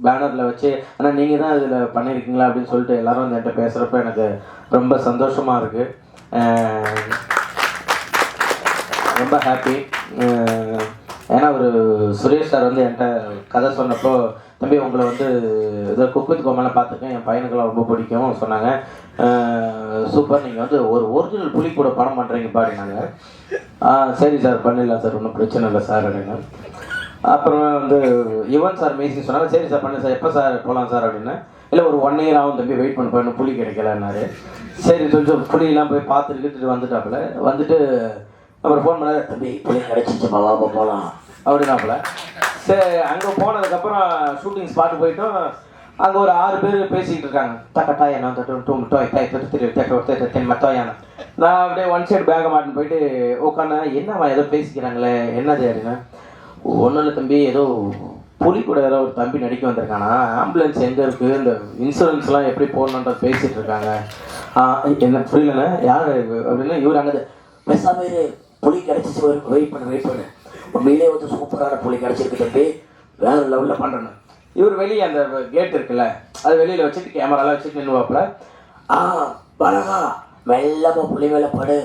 பேனரில் வச்சு, ஆனால் நீங்கள் தான் இதில் பண்ணியிருக்கீங்களா அப்படின்னு சொல்லிட்டு எல்லோரும் வந்து என்கிட்ட பேசுகிறப்ப எனக்கு ரொம்ப சந்தோஷமாக இருக்குது, ரொம்ப ஹாப்பி. ஏன்னா ஒரு சுரேஷ் சார் வந்து என்கிட்ட கதை சொன்னப்போ, தம்பி உங்களை வந்து இதை குக் வித் கோமாலாம் பார்த்துருக்கேன், என் பையனுக்கெல்லாம் ரொம்ப பிடிக்கும் சொன்னாங்க. சூப்பர், நீங்கள் வந்து ஒரு ஒரிஜினல் புலி கூட படம் பண்ணுறீங்க பாடினாங்க. சரி சார் பண்ணிடலாம் சார், ஒன்றும் பிரச்சனை இல்லை சார் அப்படின்னா. அப்புறம் வந்து யுவன் சார் மீசிங் சொன்னாங்க. சரி சார் பண்ணு சார், எப்போ சார் போகலாம் சார் அப்படின்னா. இல்லை ஒரு 1 year ஆகும் தம்பி, வெயிட் பண்ண போய் புலி கிடைக்கலன்னாரு. சரி சொல்லிட்டு புலியெல்லாம் போய் பார்த்துட்டு வந்துட்டாப்புல. வந்துட்டு அப்புறம் ஃபோன் பண்ணாரு, தம்பி புலி கிடைச்சிச்சுப்பா வாப்பா போகலாம் அப்படின்னாப்புல. சரி, அங்கே போனதுக்கப்புறம் ஷூட்டிங் ஸ்பாட்டு போயிட்டோம். அங்கே ஒரு 6 பேர் பேசிக்கிட்டு இருக்காங்க. தக்கட்டாயா நான் மத்தாயான. நான் அப்படியே ஒன் சைடு பேக்கை மாட்டின்னு போயிட்டு உட்காந்து, என்னம்மா ஏதோ பேசிக்கிறாங்களே என்னது அப்படின்னா. ஒன்றும் இல்லை தம்பி, ஏதோ புலி கூட ஏதோ ஒரு தம்பி நடிக்க வந்திருக்கானா, ஆம்புலன்ஸ் எங்கே இருக்குது, இந்த இன்சூரன்ஸ்லாம் எப்படி போடணுன்றது பேசிகிட்டு இருக்காங்க. என்ன புரியலண்ணே யார் அப்படின்னா, இவர் அங்கே பெருசாக புலி கிடச்சிச்சு, வெயிட் பண்ணு உண்மையிலே வந்து சூப்பரான புலி கிடச்சிருக்கு தம்பி, வேறு லெவலில் பண்ணுறேன்னு. இவர் வெளியே அந்த கேட் இருக்குல்ல, அது வெளியில் வச்சுட்டு கேமராலாம் வச்சுட்டு நின்றுவாப்புல. பழகா மெல்லமாக புலி மேலே படு,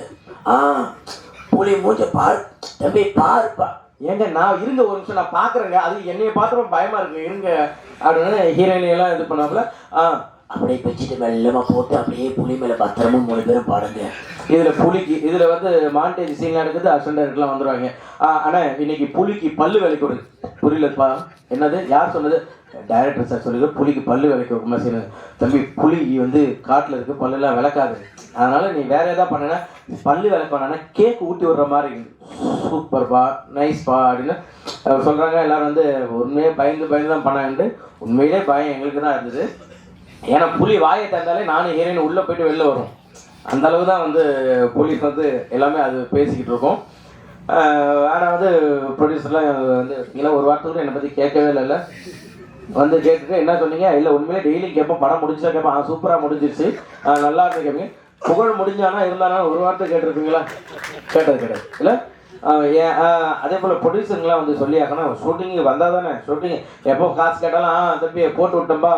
புலி மூஞ்ச பாரு தம்பி பாருப்பா. ஏங்க நான் இருங்க ஒரு நிமிஷம் நான் பார்க்குறேங்க, அது என்னைய பார்த்துறோம் பயமாக இருக்கு இருங்க அப்படின்னு ஹீரோயினியெல்லாம் இது பண்ணாப்புல. அப்படியே வச்சுட்டு மெல்லமாக போட்டு அப்படியே புலி மேலே பத்திரமும் 3 பேரும் பாடுங்க. இதில் புலிக்கு இதில் வந்து மாண்டேஜ் சீன்லாம் எடுக்குது, அசண்டர்லாம் வந்துடுவாங்க. ஆனால் இன்னைக்கு புலிக்கு பல்லு விலைக்கு ஒரு புரியலப்பா என்னது யார் சொன்னது, டைரக்டர் சார் சொல்லுங்க, புலிக்கு பல்லு விலைக்கு ஒரு சீனு. தம்பி புலி வந்து காட்டில் இருக்குது, பல்லுலாம் விளக்காது, அதனால் நீ வேறு எதாவது பண்ணனா பல்லு விளக்கணுன்னா கேக் ஊட்டி விடுற மாதிரி சூப்பர்ப்பா நைஸ்ப்பா அப்படின்னு சொல்கிறாங்க. எல்லோரும் வந்து உண்மையே பயந்து தான் பண்ணாங்கன்ட்டு. உண்மையிலே பயம் எங்களுக்கு தான் இருந்தது, ஏன்னா புலி வாயை தந்தாலே நானும் ஹீரோயின் உள்ளே போய்ட்டு வெளில வரும், அந்த அளவு தான் வந்து புலி வந்து எல்லாமே அது பேசிக்கிட்டு இருக்கோம். ஆனால் வந்து ப்ரொடியூசர்லாம் வந்து நீங்களாம் ஒரு வாரத்துக்கு என்னை பற்றி கேட்கவே இல்லை, வந்து கேட்டுட்டு என்ன சொன்னீங்க, இல்லை உண்மையிலே டெய்லி கேட்போம், படம் முடிஞ்சா கேட்பேன், சூப்பராக முடிஞ்சிருச்சு நல்லா இருந்து கேட்பீங்க, புகழ் முடிஞ்சானா இருந்தானா ஒரு வார்த்தை கேட்டிருப்பீங்களா, கேட்டது கிடையாது இல்லை. அதே போல் ப்ரொடியூசருங்களாம் வந்து சொல்லி ஆக்கணும், ஷூட்டிங்கு வந்தால் தானே ஷூட்டிங் எப்போ காசு கேட்டாலும் தம்பி போட்டு விட்டோம்பா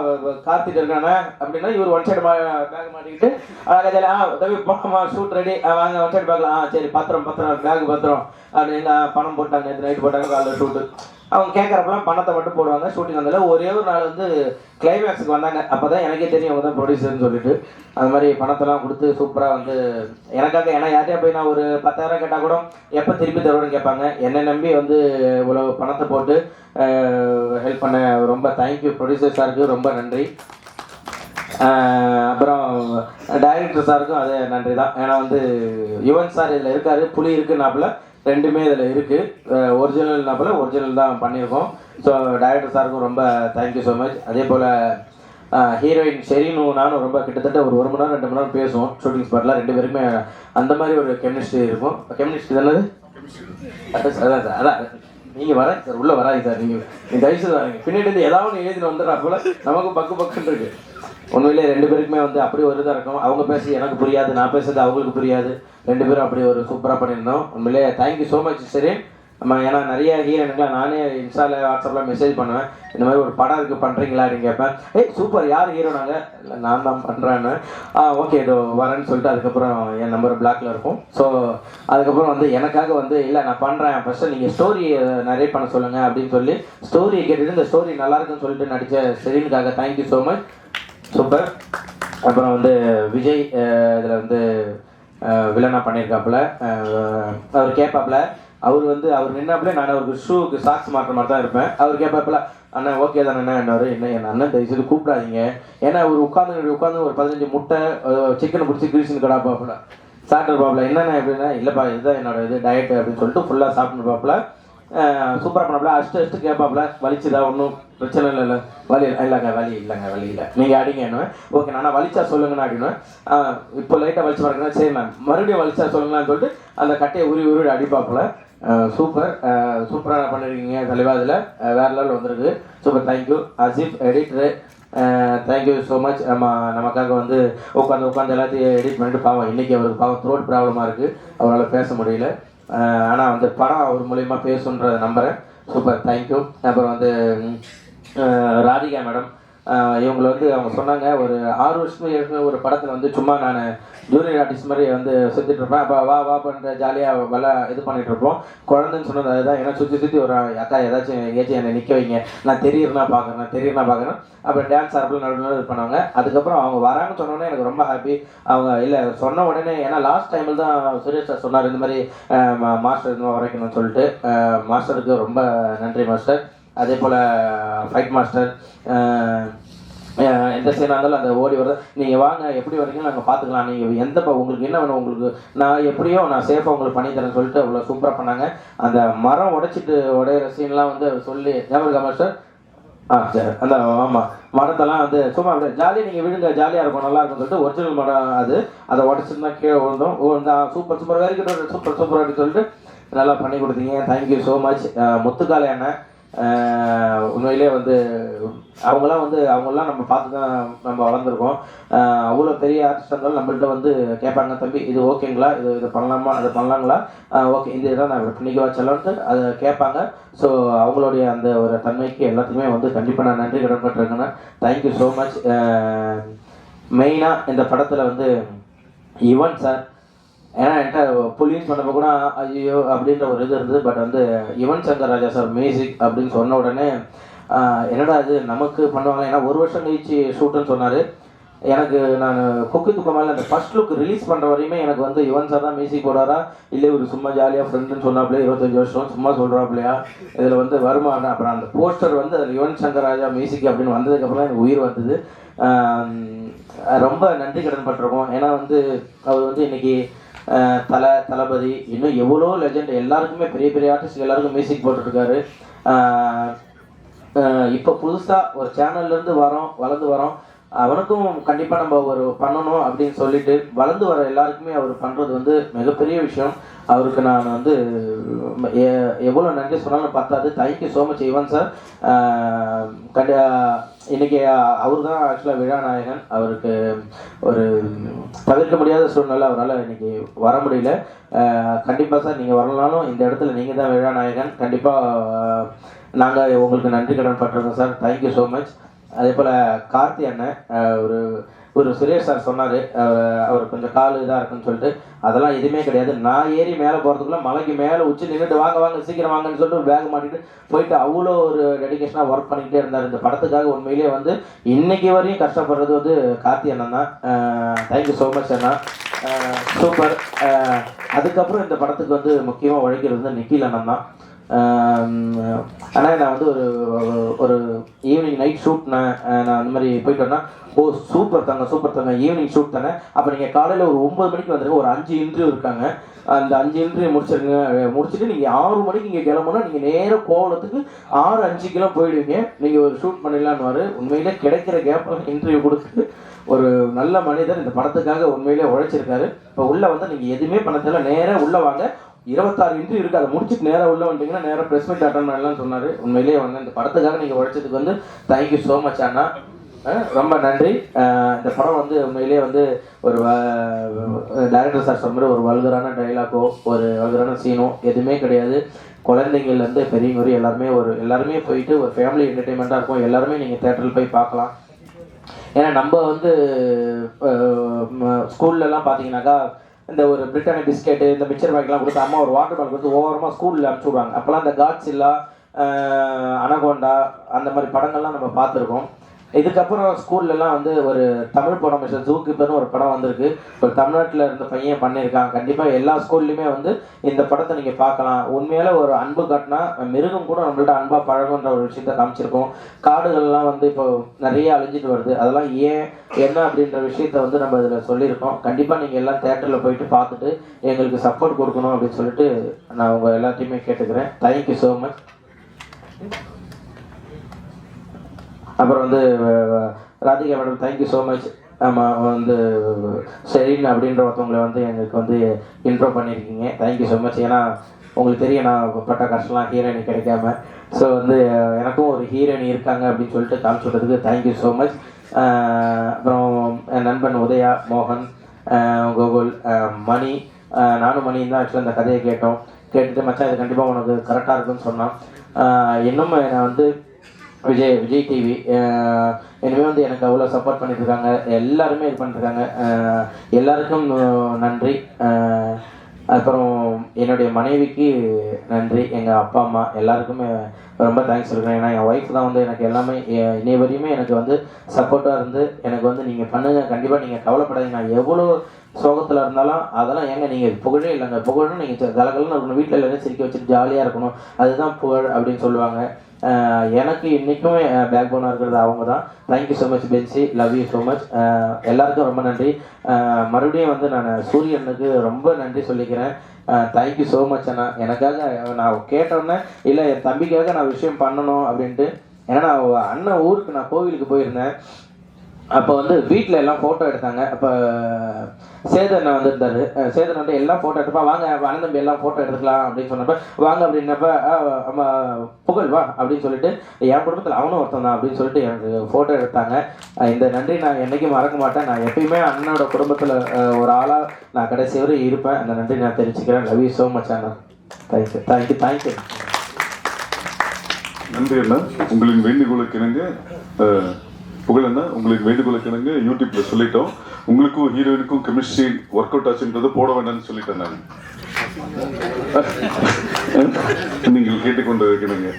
கார்த்திக் இருக்கானே அப்படின்னா, இவர் ஒன் சைடு பேக் மாட்டிக்கிட்டு அழகாக தம்பி போகமா ஷூட் ரெடி வாங்க ஒன் சைடு பேக்கில் சரி பத்திரம் பேக் பத்திரம் அப்படின்னு பணம் போட்டாங்க, நேற்று நைட்டு போட்டாங்க, காலையில் ஷூட்டு. அவங்க கேட்குறப்பெல்லாம் பணத்தை மட்டும் போடுவாங்க. ஷூட்டிங் வந்தால ஒரே ஒரு நாள் வந்து கிளைமேக்ஸுக்கு வந்தாங்க, அப்போ தான் எனக்கே தெரியும் அவங்க தான் ப்ரொடியூசர்னு சொல்லிட்டு. அது மாதிரி பணத்தெல்லாம் கொடுத்து சூப்பராக வந்து எனக்காக, ஏன்னா யார்ட்டையா போய் நான் ஒரு 10,000 கேட்டால் கூட எப்போ திருப்பி தருவோன்னு கேட்பாங்க. என்னை நம்பி வந்து இவ்வளோ பணத்தை போட்டு ஹெல்ப் பண்ண ரொம்ப தேங்க்யூ ப்ரொடியூசர் சாருக்கு, ரொம்ப நன்றி. அப்புறம் டைரக்டர் சாருக்கும் அதே நன்றி தான், ஏன்னா வந்து யுவன் சார் இதில் இருக்கார், புலி இருக்குன்னாப்புல ரெண்டுமே இதில் இருக்குது, ஒரிஜினல்னாப்புல ஒரிஜினல் தான் பண்ணியிருக்கோம். ஸோ டைரக்டர் சாருக்கும் ரொம்ப தேங்க்யூ ஸோ மச். அதே போல் ஹீரோயின் ஷெரீனும் நானும் ரொம்ப கிட்டத்தட்ட ஒரு 1 மணி நேரம் 2 மணி நேரம் பேசுவோம் ஷூட்டிங் ஸ்பாட்டில், 2 பேருமே அந்த மாதிரி ஒரு கெமிஸ்ட்ரி இருக்கும். கெமிஸ்ட்ரி தானது அதான் சார், அதான் நீங்கள் வராங்க சார், உள்ளே வராங்க சார், நீங்கள் தயவுசெய்து வராங்க, பின்னாடி வந்து ஏதாவது ஒன்று எழுதிட்டு வந்துடுறா போல் நமக்கு பக்குன்னு இருக்குது. உண்மையிலே 2 பேருக்குமே வந்து அப்படி ஒரு இதாக இருக்கும், அவங்க பேசி எனக்கு புரியாது, நான் பேசுறது அவங்களுக்கு புரியாது, 2 பேரும் அப்படி ஒரு சூப்பராக பண்ணியிருந்தோம். உண்மையிலே தேங்க்யூ ஸோ மச் சரி. நம்ம ஏன்னா நிறைய ஹீரோனுக்குலாம் நானே இன்ஸ்டாவில் வாட்ஸ்அப்பில் மெசேஜ் பண்ணுவேன், இந்த மாதிரி ஒரு படம் இருக்குது பண்ணுறீங்களா அப்படின்னு கேட்பேன். சூப்பர் யார் ஹீரோ நாங்கள், இல்லை நான் தான் பண்ணுறேன்னு. ஓகே இதோ வரேன்னு சொல்லிட்டு அதுக்கப்புறம் என் நம்பர் பிளாக்ல இருக்கும். ஸோ அதுக்கப்புறம் வந்து எனக்காக வந்து இல்லை நான் பண்ணுறேன், ஃபஸ்ட்டு நீங்கள் ஸ்டோரி நிறைய பண்ண சொல்லுங்கள் அப்படின்னு சொல்லி ஸ்டோரியை கேட்டுட்டு இந்த ஸ்டோரி நல்லா இருக்குன்னு சொல்லிட்டு நடித்த ஷெரீனுக்காக தேங்க்யூ ஸோ மச். சூப்பர். அப்புறம் வந்து விஜய் இதில் வந்து வில்லனாக பண்ணியிருக்காப்புல. அவர் கேட்பாப்புல, அவர் நின்னாப்புல நான் அவருக்கு ஷூக்கு சாக்ஸ் மாற்ற மாதிரி தான் இருப்பேன். அவர் கேட்பாப்புல, அண்ணன் ஓகே தானே என்ன என் அண்ணன் தயவுசெய்து கூப்பிடாதீங்க, ஏன்னா அவர் உட்காந்து ஒரு 15 முட்டை சிக்கனை பிடிச்சி கிரீஷன் கடாப்பாப்புல சாப்பிட்டு பாப்புல. என்னென்ன எப்படின்னா, இல்லைப்பா இதுதான் என்னோட இது டயட்டு அப்படின்னு சொல்லிட்டு ஃபுல்லாக சாப்பிட்டு பாப்புல. சூப்பராக பண்ணாப்புல. அஷ்டு கேட்பாப்புல, வலிச்சுதா ஒன்றும் பிரச்சனை இல்லை இல்லைங்க வலி இல்லை நீங்கள் அடிங்க என்ன ஓகே நானா வலிச்சா சொல்லுங்கண்ணா அப்படின்னு. இப்போ லைட்டாக வலிச்சு பாருங்கன்னா சரி மேம் மறுபடியும் வலிச்சா சொல்லுங்களான்னு சொல்லிட்டு அந்த கட்டையை உருவி அடிப்பாப்புல. சூப்பராக பண்ணியிருக்கீங்க தலைவா. அதில் வேறு லெவல் வந்திருக்கு. Super, thank you Asif editor, thank you so much. நமக்காக வந்து உட்காந்து எல்லாத்தையும் எடிட் பண்ணிட்டு பாவம் இன்றைக்கி அவருக்கு பாவம் த்ரோட் ப்ராப்ளமாக இருக்குது, அவரால் பேச முடியல. ஆனால் அந்த படம் அவர் மூலயமா பேசுன்றதை நம்புகிறேன். Super, thank you. அப்புறம் வந்து ராதிகா மேடம், இவங்களை வந்து அவங்க சொன்னாங்க ஒரு 6 வருஷமே ஒரு படத்தில் வந்து சும்மா நான் ஜூனியர் ஆர்டிஸ்ட் மாதிரி வந்து சுற்றிட்டு இருப்பேன். அப்போ வா பண்ணுற ஜாலியாக இது பண்ணிகிட்டு இருப்போம். குழந்தைன்னு சொன்னது அதுதான். ஏன்னா சுற்றி ஒரு அக்கா ஏதாச்சும் என்னை நிற்க வைங்க, நான் தெரியுறனா பார்க்குறேன். அப்புறம் டான்ஸ் ஆரப்பில் நடுவில் இது பண்ணாங்க. அதுக்கப்புறம் அவங்க வராங்கன்னு சொன்னோன்னே எனக்கு ரொம்ப ஹாப்பி. அவங்க இல்லை சொன்ன உடனே, ஏன்னா லாஸ்ட் டைமில் தான் சுரேஷ் சார் சொன்னார் இந்த மாதிரி மாஸ்டர் இன்னும் வரைக்கணும்னு சொல்லிட்டு. மாஸ்டருக்கு ரொம்ப நன்றி மாஸ்டர். அதே போல் ஃபைட் மாஸ்டர் எந்த சீனாக இருந்தாலும் அந்த ஓடி வருது, நீங்கள் வாங்க எப்படி வரைக்கும் நாங்கள் பார்த்துக்கலாம், நீங்கள் உங்களுக்கு என்ன வேணும், உங்களுக்கு நான் எப்படியோ நான் சேஃபாக உங்களுக்கு பண்ணித்தரேன்னு சொல்லிட்டு அவ்வளோ சூப்பராக பண்ணாங்க. அந்த மரம் உடையிற சீன்லாம் வந்து சொல்லி ஞாபகம் மாஸ்டர் சரி அந்த ஆமாம் மரத்தெல்லாம் வந்து சும்மா அப்படியே ஜாலியாக நீங்கள் விழுங்க ஜாலியாக இருக்கும் நல்லா இருக்கும்னு சொல்லிட்டு ஒரிஜினல் மரம் அதை உடச்சிருந்தா கீழே விழுந்தோம். சூப்பர் வெரி குட் சூப்பர் அப்படின்னு சொல்லிட்டு நல்லா பண்ணி கொடுத்தீங்க. Thank you so much. முத்துக்காலை அண்ணன் உண்மையிலே வந்து அவங்களாம் நம்ம பார்த்து தான் நம்ம வளர்ந்துருக்கோம். அவ்வளோ பெரிய ஆர்டிஸ்ட் இருந்தாலும் நம்மள்ட்ட வந்து கேட்பாங்க, தம்பி இது ஓகேங்களா, இது பண்ணலாமா, அது பண்ணலாங்களா, ஓகே இந்த இதான் நான் இன்னைக்கு வச்சலான்ட்டு அதை கேட்பாங்க. ஸோ அவங்களுடைய அந்த ஒரு தன்மைக்கு எல்லாத்துக்குமே வந்து கண்டிப்பாக நான் நன்றி கடன்பட்டிருக்கேன்னா தேங்க்யூ ஸோ மச். மெயினாக இந்த படத்தில் வந்து யுவன் சார், ஏன்னா என்கிட்ட புலின்னு சொன்னப்போ கூட ஐயோ அப்படின்ற ஒரு இது இருந்தது. பட் வந்து யுவன் சங்கர் ராஜா சார் மியூசிக் அப்படின்னு சொன்ன உடனே என்னடா அது நமக்கு பண்ணுவாங்க, ஏன்னா 1 வருஷம் கழிச்சு ஷூட்டுன்னு சொன்னார். எனக்கு நான் குக்கு துக்கமாக அந்த ஃபர்ஸ்ட் லுக் ரிலீஸ் பண்ணுற வரையுமே எனக்கு வந்து யுவன் சார் தான் மியூசிக் போடாரா இல்லை ஒரு சும்மா ஜாலியாக ஃப்ரெண்டுன்னு சொன்னாப்லையே 25 வருஷம் சும்மா சொல்கிறாப்லையா இதில் வந்து வருமானம். அப்புறம் அந்த போஸ்டர் வந்து அதில் யுவன் சங்கர் ராஜா மியூசிக் அப்படின்னு வந்ததுக்கப்புறம் எனக்கு உயிர் வந்தது. ரொம்ப நன்றி கடன் பட்டிருக்கோம். ஏன்னா வந்து அவர் வந்து இன்னைக்கு தளபதி இன்னும் எவ்வளோ லெஜெண்ட் எல்லாருக்குமே பெரிய பெரிய ஆர்டிஸ்ட் எல்லாருக்கும் மியூசிக் போட்டுருக்காரு. இப்போ புதுசாக ஒரு சேனல்லேருந்து வளர்ந்து வரோம், அவனுக்கும் கண்டிப்பாக நம்ம ஒரு பண்ணணும் அப்படின்னு சொல்லிட்டு வளர்ந்து வர எல்லாருக்குமே அவர் பண்ணுறது வந்து மிகப்பெரிய விஷயம். அவருக்கு நான் வந்து எவ்வளோ நன்றி சொன்னாலும் பத்தாது. Thank you so much Yuvan sir. இன்னைக்கு அவர் தான் ஆக்சுவலாக விழாநாயகன். அவருக்கு ஒரு தவிர்க்க முடியாத சூழ்நிலை, அவரால் இன்னைக்கு வர முடியல. கண்டிப்பாக சார் நீங்கள் வரலாலும் இந்த இடத்துல நீங்கள் தான் விழாநாயகன். கண்டிப்பாக நாங்கள் உங்களுக்கு நன்றி கடன் பட்டிருக்கோம் சார். Thank you so much. அதே போல் கார்த்தி அண்ணன் ஒரு சுரேஷ் சார் சொன்னார் அவர் கொஞ்சம் கால் இதாக இருக்குன்னு சொல்லிட்டு, அதெல்லாம் எதுவுமே கிடையாது. நான் ஏறி மேலே போகிறதுக்குள்ள மலைக்கு மேலே உச்சி நின்றுட்டு வாங்க சீக்கிரம் வாங்கன்னு சொல்லிட்டு பேக் மாட்டிட்டு போயிட்டு அவ்வளோ ஒரு டெடிகேஷனாக ஒர்க் பண்ணிக்கிட்டே இருந்தார் இந்த படத்துக்காக. உண்மையிலேயே வந்து இன்னைக்கு வரையும் கஷ்டப்படுறது வந்து கார்த்தி அண்ணன் தான். தேங்க்யூ ஸோ மச் அண்ணா, சூப்பர். அதுக்கப்புறம் இந்த படத்துக்கு வந்து முக்கியமாக உழைக்கிறது வந்து நிக்கில் அண்ணன் தான். ஆனால் நான் வந்து ஒரு ஈவினிங் நைட் ஷூட் நான் அந்த மாதிரி போயிட்டு வரேன்னா, ஓ சூப்பர் தாங்க ஈவினிங் ஷூட் தானே, அப்போ நீங்கள் காலையில் ஒரு 9 மணிக்கு வந்துருங்க, ஒரு 5 இன்டர்வியூ இருக்காங்க, அந்த 5 இன்டர்வியூ முடிச்சுட்டு நீங்கள் 6 மணிக்கு இங்கே கிளம்புனா நீங்கள் நேராக கோவலத்துக்கு 6:05 போயிடுவீங்க, நீங்கள் ஒரு ஷூட் பண்ணிடலான்னு. உண்மையிலே கிடைக்கிற கேப்பில் இன்டர்வியூ கொடுத்து ஒரு நல்ல மனிதர் இந்த படத்துக்காக உண்மையிலே உழைச்சிருக்காரு. இப்போ உள்ளே வந்து நீங்கள் எதுவுமே பண்ண தெரியல, நேராக உள்ளே வாங்க, 26 இன்டர்வியூ இருக்குது, அதை முடிச்சுட்டு நேராக உள்ள வந்துட்டீங்கன்னா நேராக ப்ரெஸ் மீட் அட்டன் பண்ணலாம்னு சொன்னார். உண்மையிலேயே வந்து இந்த படத்துக்காக நீங்கள் உழைச்சதுக்கு வந்து தேங்க்யூ ஸோ மச் அண்ணா, ரொம்ப நன்றி. இந்த படம் வந்து உண்மையிலேயே வந்து ஒரு டைரக்டர் சார் சொன்ன மாதிரி ஒரு வல்கரான டைலாக்கோ ஒரு வல்கரான சீனோ எதுவுமே கிடையாது. குழந்தைங்கள்லேருந்து பெரியவங்க வரை எல்லாருமே போயிட்டு ஒரு ஃபேமிலி என்டர்டெயின்மெண்ட்டாக இருக்கும். எல்லாருமே நீங்கள் தேட்டரில் போய் பார்க்கலாம். ஏன்னா நம்ம வந்து ஸ்கூல்லலாம் பார்த்தீங்கன்னாக்கா இந்த ஒரு பிரிட்டானிய பிஸ்கெட்டு இந்த மிக்சர் பேக்கெலாம் கொடுத்து அம்மா ஒரு வாட்டர் பால் கொடுத்து ஓவரமாக ஸ்கூலில் அனுப்பிச்சி விடுவாங்க. அப்போல்லாம் இந்த காட்ஸில்லா, அனகோண்டா அந்த மாதிரி படங்கள்லாம் நம்ம பார்த்துருக்கோம். இதுக்கப்புறம் ஸ்கூல்லலாம் வந்து ஒரு தமிழ் படம் மிஸ்டர் ஜூகிப்பர்னு ஒரு படம் வந்திருக்கு. ஒரு தமிழ்நாட்டில் இருந்த பையன் பண்ணியிருக்காங்க. கண்டிப்பாக எல்லா ஸ்கூல்லையுமே வந்து இந்த படத்தை நீங்கள் பார்க்கலாம். உண்மையில ஒரு அன்பு காட்டினா மிருகம் கூட நம்மள்ட்ட அன்பாக பழகுன்ற ஒரு விஷயத்த காமிச்சிருக்கோம். காடுகள்லாம் வந்து இப்போ நிறைய அழிஞ்சிட்டு வருது. அதெல்லாம் ஏன் என்ன அப்படின்ற விஷயத்த வந்து நம்ம இதில் சொல்லியிருக்கோம். கண்டிப்பாக நீங்கள் எல்லாம் தேட்டரில் போயிட்டு பார்த்துட்டு எங்களுக்கு சப்போர்ட் கொடுக்கணும் அப்படின்னு சொல்லிட்டு நான் உங்கள் எல்லாத்தையுமே கேட்டுக்கிறேன். Thank you so much. அப்புறம் வந்து Radhika madam thank you so much. ஆமாம் வந்து ஷெரீன் அப்படின்ற ஒருத்தவங்களை வந்து எங்களுக்கு வந்து இன்ட்ரோ பண்ணியிருக்கீங்க. Thank you so much. ஏன்னா உங்களுக்கு தெரியும் நான் பட்ட கஷ்டம்லாம் ஹீரோயினி கிடைக்காம. ஸோ வந்து எனக்கும் ஒரு ஹீரோயினி இருக்காங்க அப்படின்னு சொல்லிட்டு காமிச்சு விட்டதுக்கு தேங்க்யூ ஸோ மச். அப்புறம் என் நண்பன் உதயா, மோகன், கோகுல், மணி, நானும் மணியும் தான் ஆக்சுவலாக அந்த கதையை கேட்டுட்டு மச்சான் இது கண்டிப்பாக உனக்கு கரெக்டாக இருக்குன்னு சொன்னான். இன்னும் நான் வந்து விஜய் டிவி இனிமேல் வந்து எனக்கு அவ்வளோ சப்போர்ட் பண்ணிட்டுருக்காங்க. எல்லாருமே இது பண்ணிட்டுருக்காங்க. எல்லாருக்கும் நன்றி. அப்புறம் என்னுடைய மனைவிக்கு நன்றி. எங்கள் அப்பா அம்மா எல்லாருக்குமே ரொம்ப தேங்க்ஸ் சொல்கிறேன். ஏன்னா என் ஒய்ஃப் தான் வந்து எனக்கு எல்லாமே இன்னை வரையுமே எனக்கு வந்து சப்போர்ட்டாக இருந்து எனக்கு வந்து நீங்கள் பண்ணுங்கள், கண்டிப்பாக நீங்கள் கவலைப்படாதீங்க, நான் எவ்வளோ சோகத்தில் இருந்தாலும் அதெல்லாம் ஏங்க நீங்கள் புகழே இல்லைங்க, புகழணும் நீங்கள் கலகலன்னு இருக்கணும், வீட்டில் எல்லாரும் சிரிக்க வச்சுட்டு ஜாலியாக இருக்கணும், அதுதான் புகழ் அப்படின்னு சொல்லுவாங்க. எனக்கு இன்றைக்குமே பேக் போனாக இருக்கிறது அவங்க தான். தேங்க்யூ ஸோ மச் பென்சி, லவ் யூ ஸோ மச். எல்லாருக்கும் ரொம்ப நன்றி. மறுபடியும் வந்து நான் சூரியனுக்கு ரொம்ப நன்றி சொல்லிக்கிறேன். தேங்க்யூ ஸோ மச் அண்ணா. எனக்காக நான் கேட்டோன்னே இல்லை என் தம்பிக்காக நான் விஷயம் பண்ணணும் அப்படின்ட்டு. ஏன்னா நான் அண்ணன் ஊருக்கு நான் கோவிலுக்கு போயிருந்தேன். அப்போ வந்து வீட்டில் எல்லாம் ஃபோட்டோ எடுத்தாங்க. அப்போ சேதன் வந்திருந்தாரு. சேதன் வந்து எல்லாம் ஃபோட்டோ எடுப்பா, வாங்க அண்ணன் தம்பி எல்லாம் ஃபோட்டோ எடுத்துக்கலாம் அப்படின்னு சொன்னப்போ வாங்க அப்படின்னப்ப புகழ் வா அப்படின்னு சொல்லிட்டு என் குடும்பத்தில் அவனும் ஒருத்தன் தான் அப்படின்னு சொல்லிட்டு எனக்கு ஃபோட்டோ எடுத்தாங்க. இந்த நன்றி நான் என்றைக்கும் மறக்க மாட்டேன். நான் எப்பயுமே அண்ணனோட குடும்பத்தில் ஒரு ஆளாக நான் கடைசி வரை இருப்பேன். அந்த நன்றி நான் தெரிஞ்சுக்கிறேன். Love you so much Anna. Thank you thank you thank you. நன்றி அண்ணா. உங்களின் வேண்டுகோளுக்கு இணங்க புகழண்ணா, உங்களுக்கு வேண்டுகோளுக்கு இணங்க யூடியூப்ல சொல்லிட்டோம். உங்களுக்கும் ஹீரோயினுக்கும் கெமிஸ்ட்ரி ஒர்க் அவுட் ஆச்சுன்றது போட வேண்டாம்னு சொல்லிட்டேன் நான். நீங்கள் கேட்டுக்கொண்டு இருக்கணுங்க.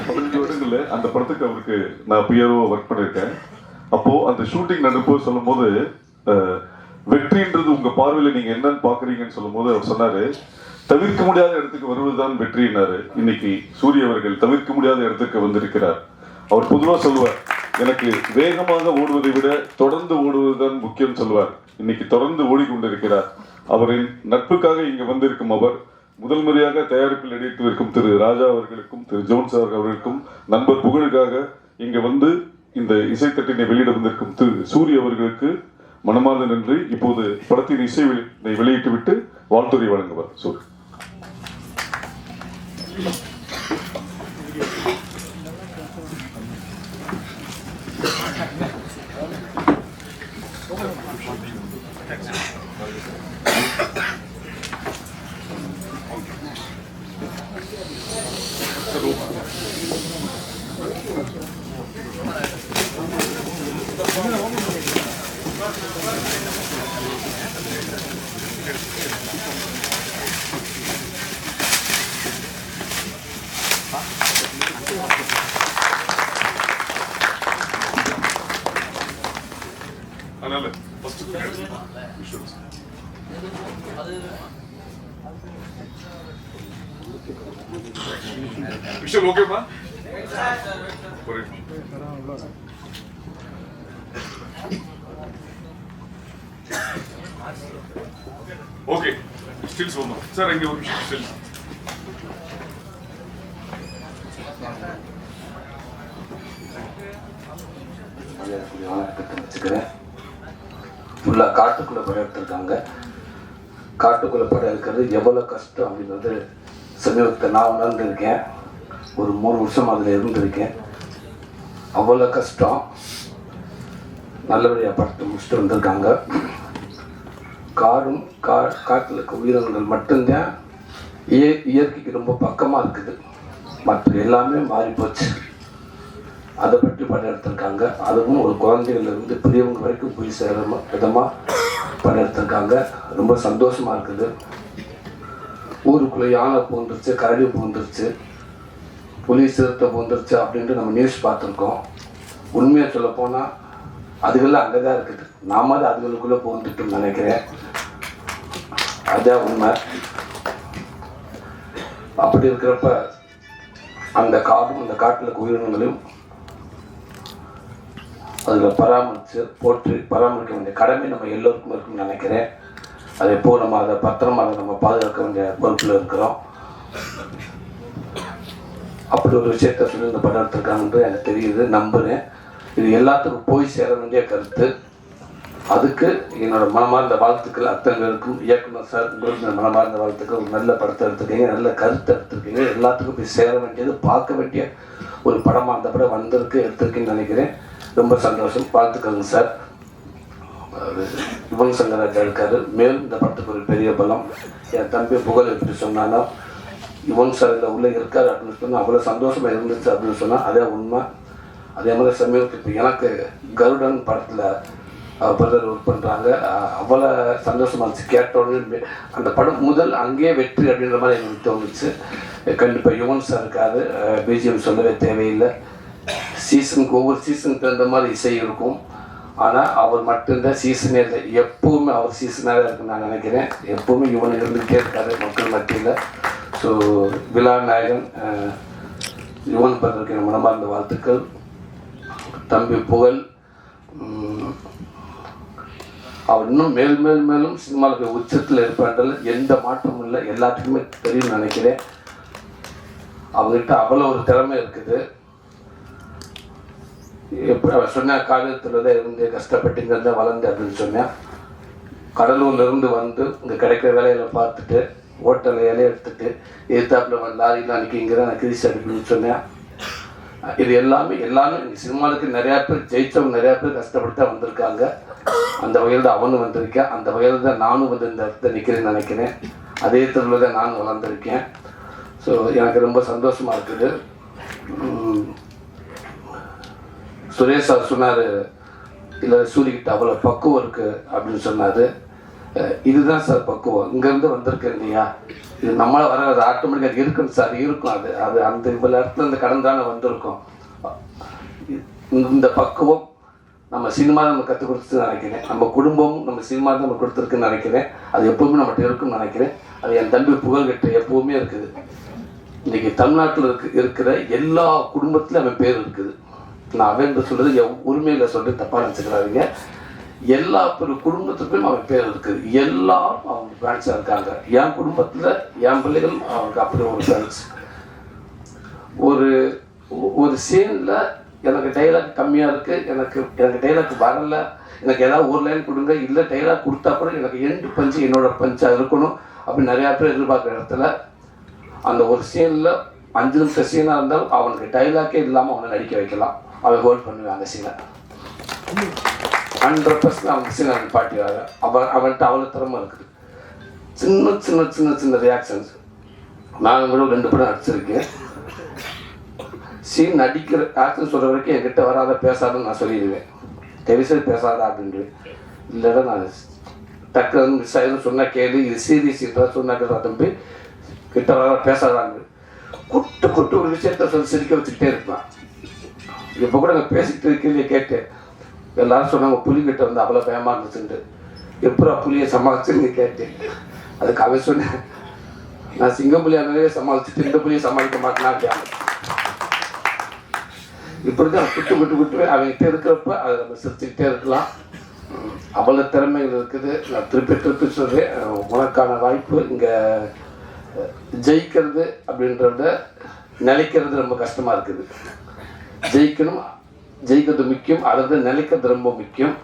15 வருடங்கள்ல அந்த படத்துக்கு அவருக்கு நான் பிஆர்ஓ ஒர்க் பண்ணியிருக்கேன். அப்போ அந்த ஷூட்டிங் நடப்போ சொல்லும் போது வெற்றின்றது உங்க பார்வையில நீங்க என்னன்னு பாக்குறீங்கன்னு சொல்லும் போது அவர் சொன்னாரு, தவிர்க்க முடியாத இடத்துக்கு வருவதுதான் வெற்றினாரு. இன்னைக்கு சூரிய அவர்கள் தவிர்க்க முடியாத இடத்துக்கு வந்திருக்கிறார். அவர் பொதுவாக சொல்லுவார், எனக்கு வேகமாக ஓடுவதை விட தொடர்ந்து ஓடுவதுதான் முக்கியம் சொல்வார். இன்னைக்கு தொடர்ந்து ஓடிக்கொண்டிருக்கிறார். அவரின் நட்புக்காக இங்க வந்திருக்கும் அவர் முதல் முறையாக தயாரிப்பில் நடித்திருக்கும் திரு ராஜா அவர்களுக்கும் திரு ஜோன்ஸ் அவர்களுக்கும் நண்பர் புகழுக்காக இங்க வந்து இந்த இசைத்தட்டினை வெளியிட வந்திருக்கும் திரு சூரிய அவர்களுக்கு மனமார்ந்த நன்றி. இப்போது படத்தின் இசை வெளியிட்டு விட்டு வாழ்த்துறை வழங்குவார் சூரிய. அதனால விஷயம் ஓகேப்பா. ஓகே ஸ்டில் சொல்லணும் சார். இங்க ஒரு விஷயம் ஸ்டில் வச்சுக்கிறேன். ஃபுல்லாக காட்டுக்குள்ளே படம் எடுத்திருக்காங்க. காட்டுக்குள்ளே படம் இருக்கிறது எவ்வளோ கஷ்டம் அப்படின்றது சமீபத்தை நான் உணர்ந்திருக்கேன். ஒரு 3 வருஷம் அதில் இருந்திருக்கேன். அவ்வளோ கஷ்டம். நல்லபடியாக படத்தை முடிச்சுட்டு வந்திருக்காங்க. காட்டில் இருக்க உயிரினங்கள் மட்டும்தான் இயற்கைக்கு ரொம்ப பக்கமாக இருக்குது. மற்ற எல்லாமே மாறி போச்சு. அதை பற்றி படம் எடுத்திருக்காங்க. அதுவும் ஒரு குழந்தைகளிலிருந்து பெரியவங்க வரைக்கும் போய் சேர விதமாக படம் எடுத்திருக்காங்க. ரொம்ப சந்தோஷமாக இருக்குது. ஊருக்குள்ளே யானை பூந்துருச்சு, கரடி பூந்துருச்சு. புலி சிறுத்தை வந்துருச்சு அப்படின்ட்டு நம்ம நியூஸ் பார்த்துருக்கோம். உண்மையாக சொல்ல போனால் அதுகள்லாம் அங்கே தான் இருக்குது. நாம தான் அதுகளுக்குள்ளே போந்துட்டோம்னு நினைக்கிறேன். அதுதான் உண்மை. அப்படி இருக்கிறப்ப அந்த காட்டில் உயிரினங்களையும் அதில் பராமரிக்க வேண்டிய கடமை நம்ம எல்லோருக்கும் இருக்குன்னு நினைக்கிறேன். அது எப்போ நம்ம அதை பத்திரமா நம்ம பாதுகாக்க வேண்டிய பொறுப்பில் இருக்கிறோம். அப்படி ஒரு விஷயத்த சொல்லி இந்த படம் எடுத்திருக்காங்கன்றது எனக்கு தெரியுது, நம்புகிறேன். இது எல்லாத்துக்கும் போய் சேர வேண்டிய கருத்து. அதுக்கு என்னோட மனமார்ந்த வாழ்த்துக்கள் அத்தனை பேருக்கும். இயக்குனர் சார், உங்களுக்கு மனமார்ந்த வாழ்த்துக்கள். ஒரு நல்ல படத்தை எடுத்துருக்கீங்க, நல்ல கருத்தை எடுத்துருக்கீங்க. எல்லாத்துக்கும் போய் சேர வேண்டியது, பார்க்க வேண்டிய ஒரு படமாக அந்த படம் வந்திருக்கு, எடுத்திருக்கேன்னு நினைக்கிறேன். ரொம்ப சந்தோஷம், வாழ்த்துக்கள்ங்க சார். யுவன் சங்கர் ராஜா இருக்காரு. மேலும் இந்த படத்துக்கு ஒரு பெரிய பலம். என் தம்பி புகழ் எப்படி சொன்னானோ, யுவன் சார் இந்த உள்ளே இருக்காரு அப்படின்னு சொன்னால் அவ்வளோ சந்தோஷமாக இருந்துச்சு அப்படின்னு சொன்னால் அதே உண்மை. அதே மாதிரி சமீபத்தில் இப்போ எனக்கு கருடன் படத்தில் பிரதர் ஒர்க் பண்ணுறாங்க. அவ்வளோ சந்தோஷமாக இருந்துச்சு கேட்டோன்னு. அந்த படம் முதல் அங்கேயே வெற்றி அப்படின்ற மாதிரி எனக்கு தோணுச்சு. கண்டிப்பாக யுவன் சார் இருக்காது, பிஜிஎம் சொல்லவே தேவையில்லை. சீசனுக்கு ஒவ்வொரு சீசனுக்கு தகுந்த மாதிரி இசை இருக்கும். ஆனால் அவர் மட்டும்தான் சீசனே இல்லை, எப்போவுமே அவர் சீசனாக இருக்குன்னு நான் நினைக்கிறேன். எப்போவுமே யுவன் இருந்துகிட்டே இருக்காரு மக்கள் மத்தியில். ஸோ விழா நாயகன் யுவன் பிரதருக்கு மனமார்ந்த வாழ்த்துக்கள். தம்பி புகழ் அவர் இன்னும் மேலும் சினிமாவுக்கு உச்சத்தில் இருப்பார்கள், எந்த மாற்றமும் இல்லை, எல்லாத்துக்குமே தெரியும்னு நினைக்கிறேன். அவங்ககிட்ட அவ்வளோ ஒரு திறமை இருக்குது. எப்படி அவர் சொன்ன காலத்தில் தான் இருந்து கஷ்டப்பட்டு இங்கே வளர்ந்து அப்படின்னு சொன்னேன். கடலூர்லேருந்து வந்து இங்கே கிடைக்கிற வேலைகளை பார்த்துட்டு ஹோட்டல் வேலையை எடுத்துட்டு எதிர்த்தாப்பில் லாரிலாம் அன்றைக்கி இங்கே தான் நான் கிரிசி அடிக்கணும்னு சொன்னேன். இது எல்லாமே இங்கே சினிமாவுக்கு நிறையா பேர் ஜெயித்தவங்க, நிறையா பேர் கஷ்டப்பட்டு தான் வந்திருக்காங்க. அந்த வகையில் தான் அவனும் வந்திருக்கேன். அந்த வகையில் தான் நானும் வந்து இந்த இடத்துல நிற்கிறேன்னு நினைக்கிறேன். அதே தெருவில் தான் நானும் வளர்ந்துருக்கேன். ஸோ எனக்கு ரொம்ப சந்தோஷமாக இருக்குது. சுரேஷ் சார் சொன்னார், இல்லை சூரியக்கிட்ட அவ்வளோ பக்குவம் இருக்குது அப்படின்னு சொன்னார். இதுதான் சார் பக்குவம். இங்கேருந்து வந்திருக்கேன் இல்லையா, இது நம்மளால் வர அது ஆட்டோமேட்டிக்காக இருக்குன்னு சார் இருக்கும். அது அந்த இவ்வளோ இடத்துல இந்த கடந்தானே வந்திருக்கோம். இந்த பக்குவம் நம்ம சினிமா நம்ம கற்றுக் கொடுத்துன்னு நினைக்கிறேன். நம்ம குடும்பமும் நம்ம சினிமா தான் நம்ம கொடுத்துருக்குன்னு நினைக்கிறேன். அது எப்போவுமே நம்மகிட்ட இருக்குன்னு நினைக்கிறேன். அது என் தம்பி புகழ்கிட்ட எப்போவுமே இருக்குது. இன்றைக்கி தமிழ்நாட்டில் இருக்கிற எல்லா குடும்பத்துலையும் அவன் பேர் இருக்குது. நான் அவன் சொல்கிறது என் உரிமையில் சொல்லி தப்பாக நினச்சிக்கிறாருங்க. எல்லா குடும்பத்துக்கும் அவன் பேர் இருக்குது. எல்லாரும் அவங்க ஃப்ரெண்ட்ஸாக இருக்காங்க. என் குடும்பத்தில் என் பிள்ளைகள் அவங்களுக்கு அப்படி ஒரு ஃப்ரெண்ட்ஸ். ஒரு சீனில் எனக்கு டைலாக் கம்மியாக இருக்குது, எனக்கு டைலாக் வரலை, எனக்கு ஏதாவது ஒரு லைன் கொடுங்க, இல்லை டைலாக் கொடுத்தா கூட எனக்கு எண்டு பஞ்சு என்னோட பஞ்சாக இருக்கணும் அப்படின்னு நிறையா பேர் எதிர்பார்க்குற இடத்துல அந்த ஒரு சீனில் 5 நிமிஷம் சீனாக இருந்தாலும் அவனுக்கு டைலாக்கே இல்லாமல் அவனை நடிக்க வைக்கலாம். அவன் ஹோல்ட் பண்ணுவேன் அந்த சீனை 100% அவன் சீனை பாட்டிவாங்க. அவன்கிட்ட அவ்வளோ திறமை இருக்குது. சின்ன சின்ன சின்ன சின்ன ரியாக்ஷன்ஸ். நான் கூட 2 படம் நடிச்சிருக்கேன். சீன் நடிக்கிற ஆக்ஷன் சொல்கிற வரைக்கும் என்கிட்ட வராத பேசாதுன்னு நான் சொல்லிடுவேன். தெவிசல் பேசாதா அப்படின்ட்டு. இல்லைடா நான் டக்குன்னு மிஸ் ஆகிடும் சொன்னால் கேளு, இது சீரியஸ் சொன்னா கேட்டா தம்பி கிட்ட வராத பேசாதான்னு குட்டு ஒரு விஷயத்த சொல்லி சிரிக்க வச்சுக்கிட்டே இருப்பான். இப்போ கூட நான் பேசிக்கிட்டு இருக்கிறதே கேட்டேன். எல்லாரும் சொன்னாங்க புலிகிட்ட வந்து அவ்வளோ பயமாக இருந்துச்சுட்டு. எப்போ புலியை சமாளிச்சுன்னு கேட்டேன். அதுக்கு அவன் சொன்னேன், நான் சிங்கம் புலியாகவே சமாளிச்சுட்டு இந்த புலியை சமாளிக்க மாட்டேனா. இப்படி தான் குட்டு அவங்ககிட்ட இருக்கிறப்ப அதை நம்ம சிரிச்சுக்கிட்டே இருக்கலாம். அவ்வளோ திறமைகள் இருக்குது. நான் திருப்பி சொல்கிறேன், உனக்கான வாய்ப்பு இங்கே ஜெயிக்கிறது அப்படின்றத நிலைக்கிறது ரொம்ப கஷ்டமாக இருக்குது. ஜெயிக்கிறது முக்கியம், அதை நிலைக்கிறது ரொம்ப முக்கியம்.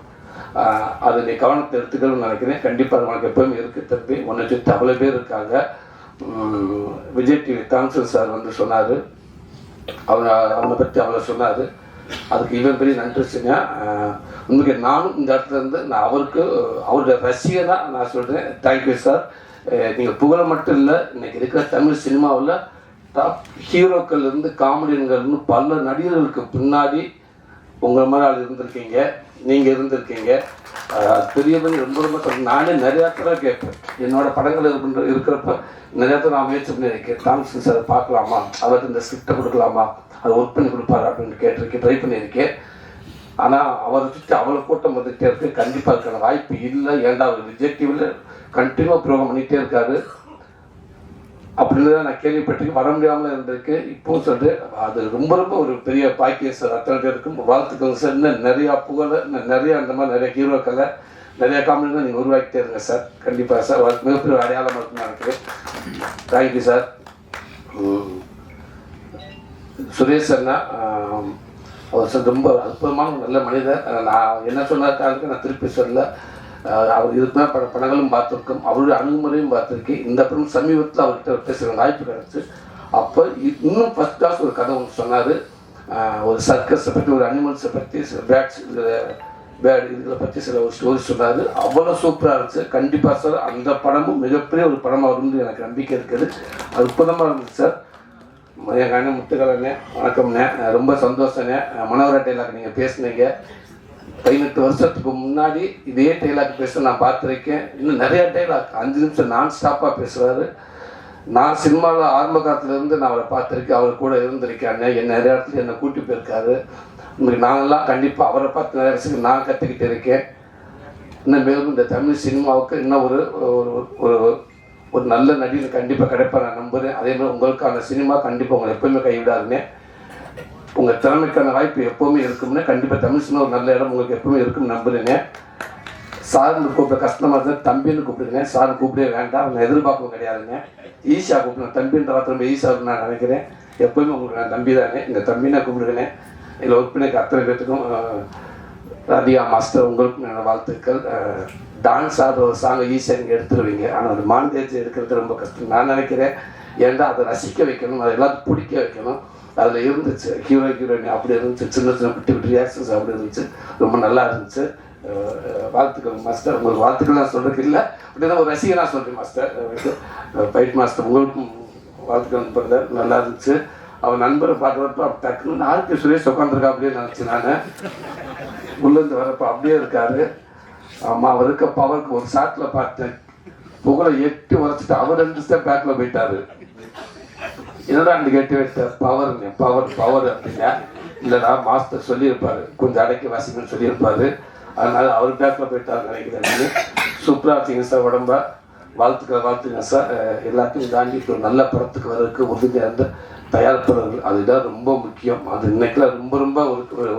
அதை நீ கவனத்தை எடுத்துக்கணும்னு நினைக்கிறேன். கண்டிப்பாக அது உனக்கு எப்போவுமே இருக்குது தம்பி. உன்னை சுற்றி அவ்வளோ பேர் இருக்காங்க. விஜய் டிவி கான்சல் சார் வந்து சொன்னார், அவனை பற்றி அவ்வளோ சொன்னார். அதுக்கு இவன் பெரிய நன்றி சொன்னேன். உண்மைக்கு நானும் இந்த இடத்துல இருந்து நான் அவருடைய ரசிகனாக நான் சொல்கிறேன். Thank you sir. நீங்கள் புகழ மட்டும் இல்லை, இன்றைக்கி இருக்கிற தமிழ் சினிமாவில் டாப் ஹீரோக்கள் இருந்து காமெடியன்கள் இருந்து பல நடிகர்களுக்கு பின்னாடி உங்களை மாதிரி ஆள் இருந்திருக்கீங்க, நீங்கள் இருந்திருக்கீங்க. பெரியவங்க ரொம்ப ரொம்ப நானே நிறையா தடவை கேட்பேன். என்னோட படங்கள் இருக்கிறப்ப நிறையா தடவை நான் முயற்சி பண்ணியிருக்கேன். தாமஸ் சார் பார்க்கலாமா, அவருக்கு இந்த ஸ்கிரிப்டை கொடுக்கலாமா, அதை ஒர்க் பண்ணி கொடுப்பாரு அப்படின்னு கேட்டிருக்கேன், ட்ரை பண்ணியிருக்கேன். ஆனால் அவரை சுற்றி அவ்வளோ கூட்டம் வந்துகிட்டே இருக்கு. கண்டிப்பாக இருக்கான வாய்ப்பு இல்லை. ஏன்டா அவர் ரிஜெக்டிவில் கண்டினியூவாக ப்ரோக்ராம் பண்ணிகிட்டே இருக்காரு அப்படின்னு தான் நான் கேள்விப்பட்டிருக்கேன். வர முடியாமல் இருந்திருக்கு. இப்போவும் சொல்லிட்டு அது ரொம்ப ரொம்ப ஒரு பெரிய பாக்கியம் சார். அத்தனை பேருக்கும் வாழ்த்துக்கள் சார். இன்னும் நிறையா புகழை, நிறையா அந்த மாதிரி நிறைய ஹீரோக்களை, நிறையா காமெடிகளை நீங்கள் உருவாக்கிட்டே இருங்க சார். கண்டிப்பாக சார். மிகப்பெரிய அடையாளமாக இருக்குன்னு நினைக்கிறேன். Thank you sir. சுரேஷ் அண்ணா அவர் சார் ரொம்ப அற்புதமான ஒரு நல்ல மனிதர். நான் என்ன சொன்னாக்காருக்கு நான் திருப்பி சொல்ல. அவர் இதுக்குமே படங்களும் பார்த்துருக்கோம், அவருடைய அணுகுமுறையும் பார்த்துருக்கேன். இந்த படம் சமீபத்தில் அவர்கிட்ட பேசுகிற வாய்ப்பு கிடச்சி. அப்போ இன்னும் ஃபஸ்ட் கிளாஸ் ஒரு கதை ஒன்று சொன்னார். ஒரு சர்க்கஸை பற்றி, ஒரு அனிமல்ஸை பற்றி, பேட்ஸ் இதில் பற்றி சில ஒரு ஸ்டோரி சொன்னார். அவ்வளோ சூப்பராக இருந்துச்சு. கண்டிப்பாக சார் அந்த படமும் மிகப்பெரிய ஒரு படமாக இருந்து எனக்கு நம்பிக்கை இருக்குது. அற்புதமாக இருந்துச்சு சார். எங்கள் அண்ணன் முத்துக்கலண்ணே வணக்கம்ண்ணே. ரொம்ப சந்தோஷண்ணே. மனோகர டைலாக் நீங்கள் பேசுனீங்க. 18 வருஷத்துக்கு முன்னாடி இதே டைலாக் பேச நான் பார்த்துருக்கேன். இன்னும் நிறைய டைலாக் 5 நிமிஷம் நான் ஸ்டாப்பாக பேசுவார். நான் சினிமாவில் ஆரம்ப காலத்துலேருந்து நான் அவரை பார்த்துருக்கேன். அவர் கூட இருந்திருக்கேன். என்ன நிறைய இடத்துல என்னை கூட்டி போயிருக்காரு. நாங்கள்லாம் கண்டிப்பாக அவரை பார்த்து நிறைய விஷயங்கள் நான் கற்றுக்கிட்டு இருக்கேன். இன்னும் மேலும் இந்த தமிழ் சினிமாவுக்கு இன்னும் ஒரு நல்ல நடிகர் கண்டிப்பாக கிடைப்பா நான் நம்புகிறேன். அதே மாதிரி உங்களுக்கான சினிமா கண்டிப்பாக உங்களை எப்போவுமே கைவிடாதுங்க. உங்கள் திறமைக்கான வாய்ப்பு எப்போவுமே இருக்கும்னு கண்டிப்பாக தமிழ் சினிமா ஒரு நல்ல இடம் உங்களுக்கு எப்பவுமே இருக்குன்னு நம்புறேங்க. சார்னு கூப்பிட கஷ்டமாக இருந்தால் தம்பின்னு கூப்பிடுங்க. சார்னு கூப்பிடவே வேண்டாம், அவங்க எதிர்பார்க்கவும் கிடையாதுங்க. ஈஸியாக கூப்பிடுங்க. தம்பின்ற வார்த்தை ரொம்ப ஈஸியாக நான் நினைக்கிறேன். எப்போவுமே உங்களுக்கு நான் தம்பி தானே, இந்த தம்பினா கூப்பிடுவேன். இதில் ஒர்க் பண்ணி அத்தனை பேர்த்துக்கும் ராதிகா மாஸ்டர் உங்களுக்கும் என்னோட வாழ்த்துக்கள். டான்ஸ் ஆடுற ஒரு சாங்கை ஈஸியாக நீங்கள் எடுத்துருவீங்க. ஆனால் அது மாண்டேஜ் எடுக்கிறது ரொம்ப கஷ்டம் நான் நினைக்கிறேன். ஏன்னா அதை ரசிக்க வைக்கணும், அதை எல்லாத்துக்கும் பிடிக்க வைக்கணும். அதில் இருந்துச்சு ஹீரோயின் அப்படி இருந்துச்சு. சின்ன சின்ன குட்டி குட்டி ரியாக்ஷன்ஸ் அப்படி இருந்துச்சு. ரொம்ப நல்லா இருந்துச்சு. வாழ்த்துக்கள் மாஸ்டர். உங்களுக்கு வாழ்த்துக்கள் நான் சொல்கிறதுக்கு இல்லை, அப்படின்னா ஒரு ரசிகனாக சொல்கிறேன் மாஸ்டர். ஃபைட் மாஸ்டர் உங்களுக்கும் வாழ்த்துக்கள் பண்ணுறார். நல்லா இருந்துச்சு. அவன் நண்பரை பார்க்குறப்ப டக்குன்னு நாளைக்கு சுரேஷ் உட்காந்துருக்கா அப்படியே நினச்சி நான் உள்ளேருந்து வரப்போ அப்படியே இருக்காரு. ஆமாம், அவர் இருக்க பவருக்கு ஒரு ஷாட்டில் பார்த்தேன். புகழை எட்டி உரைச்சிட்டு அவர் 2 ஸ்டெப் பேக்கில் போயிட்டாரு. என்னடா அந்த கேட்டு வைத்த பவர் அப்படின்னா இல்லைடா மாஸ்டர் சொல்லியிருப்பாரு, கொஞ்சம் அடக்கி வாசிங்கன்னு சொல்லியிருப்பாரு. அதனால அவர் பேக்கில் போயிட்டாரு நினைக்கிறேன். சூப்பராக வச்சிங்க சார். உடம்பா வாழ்த்துங்க சார். எல்லாத்தையும் தாண்டி ஒரு நல்ல படத்துக்கு வர்றதுக்கு உறுதியாக இருந்த தயாரிப்பாளர்கள் அதுதான் ரொம்ப முக்கியம். அது இன்னைக்குலாம் ரொம்ப ரொம்ப ஒரு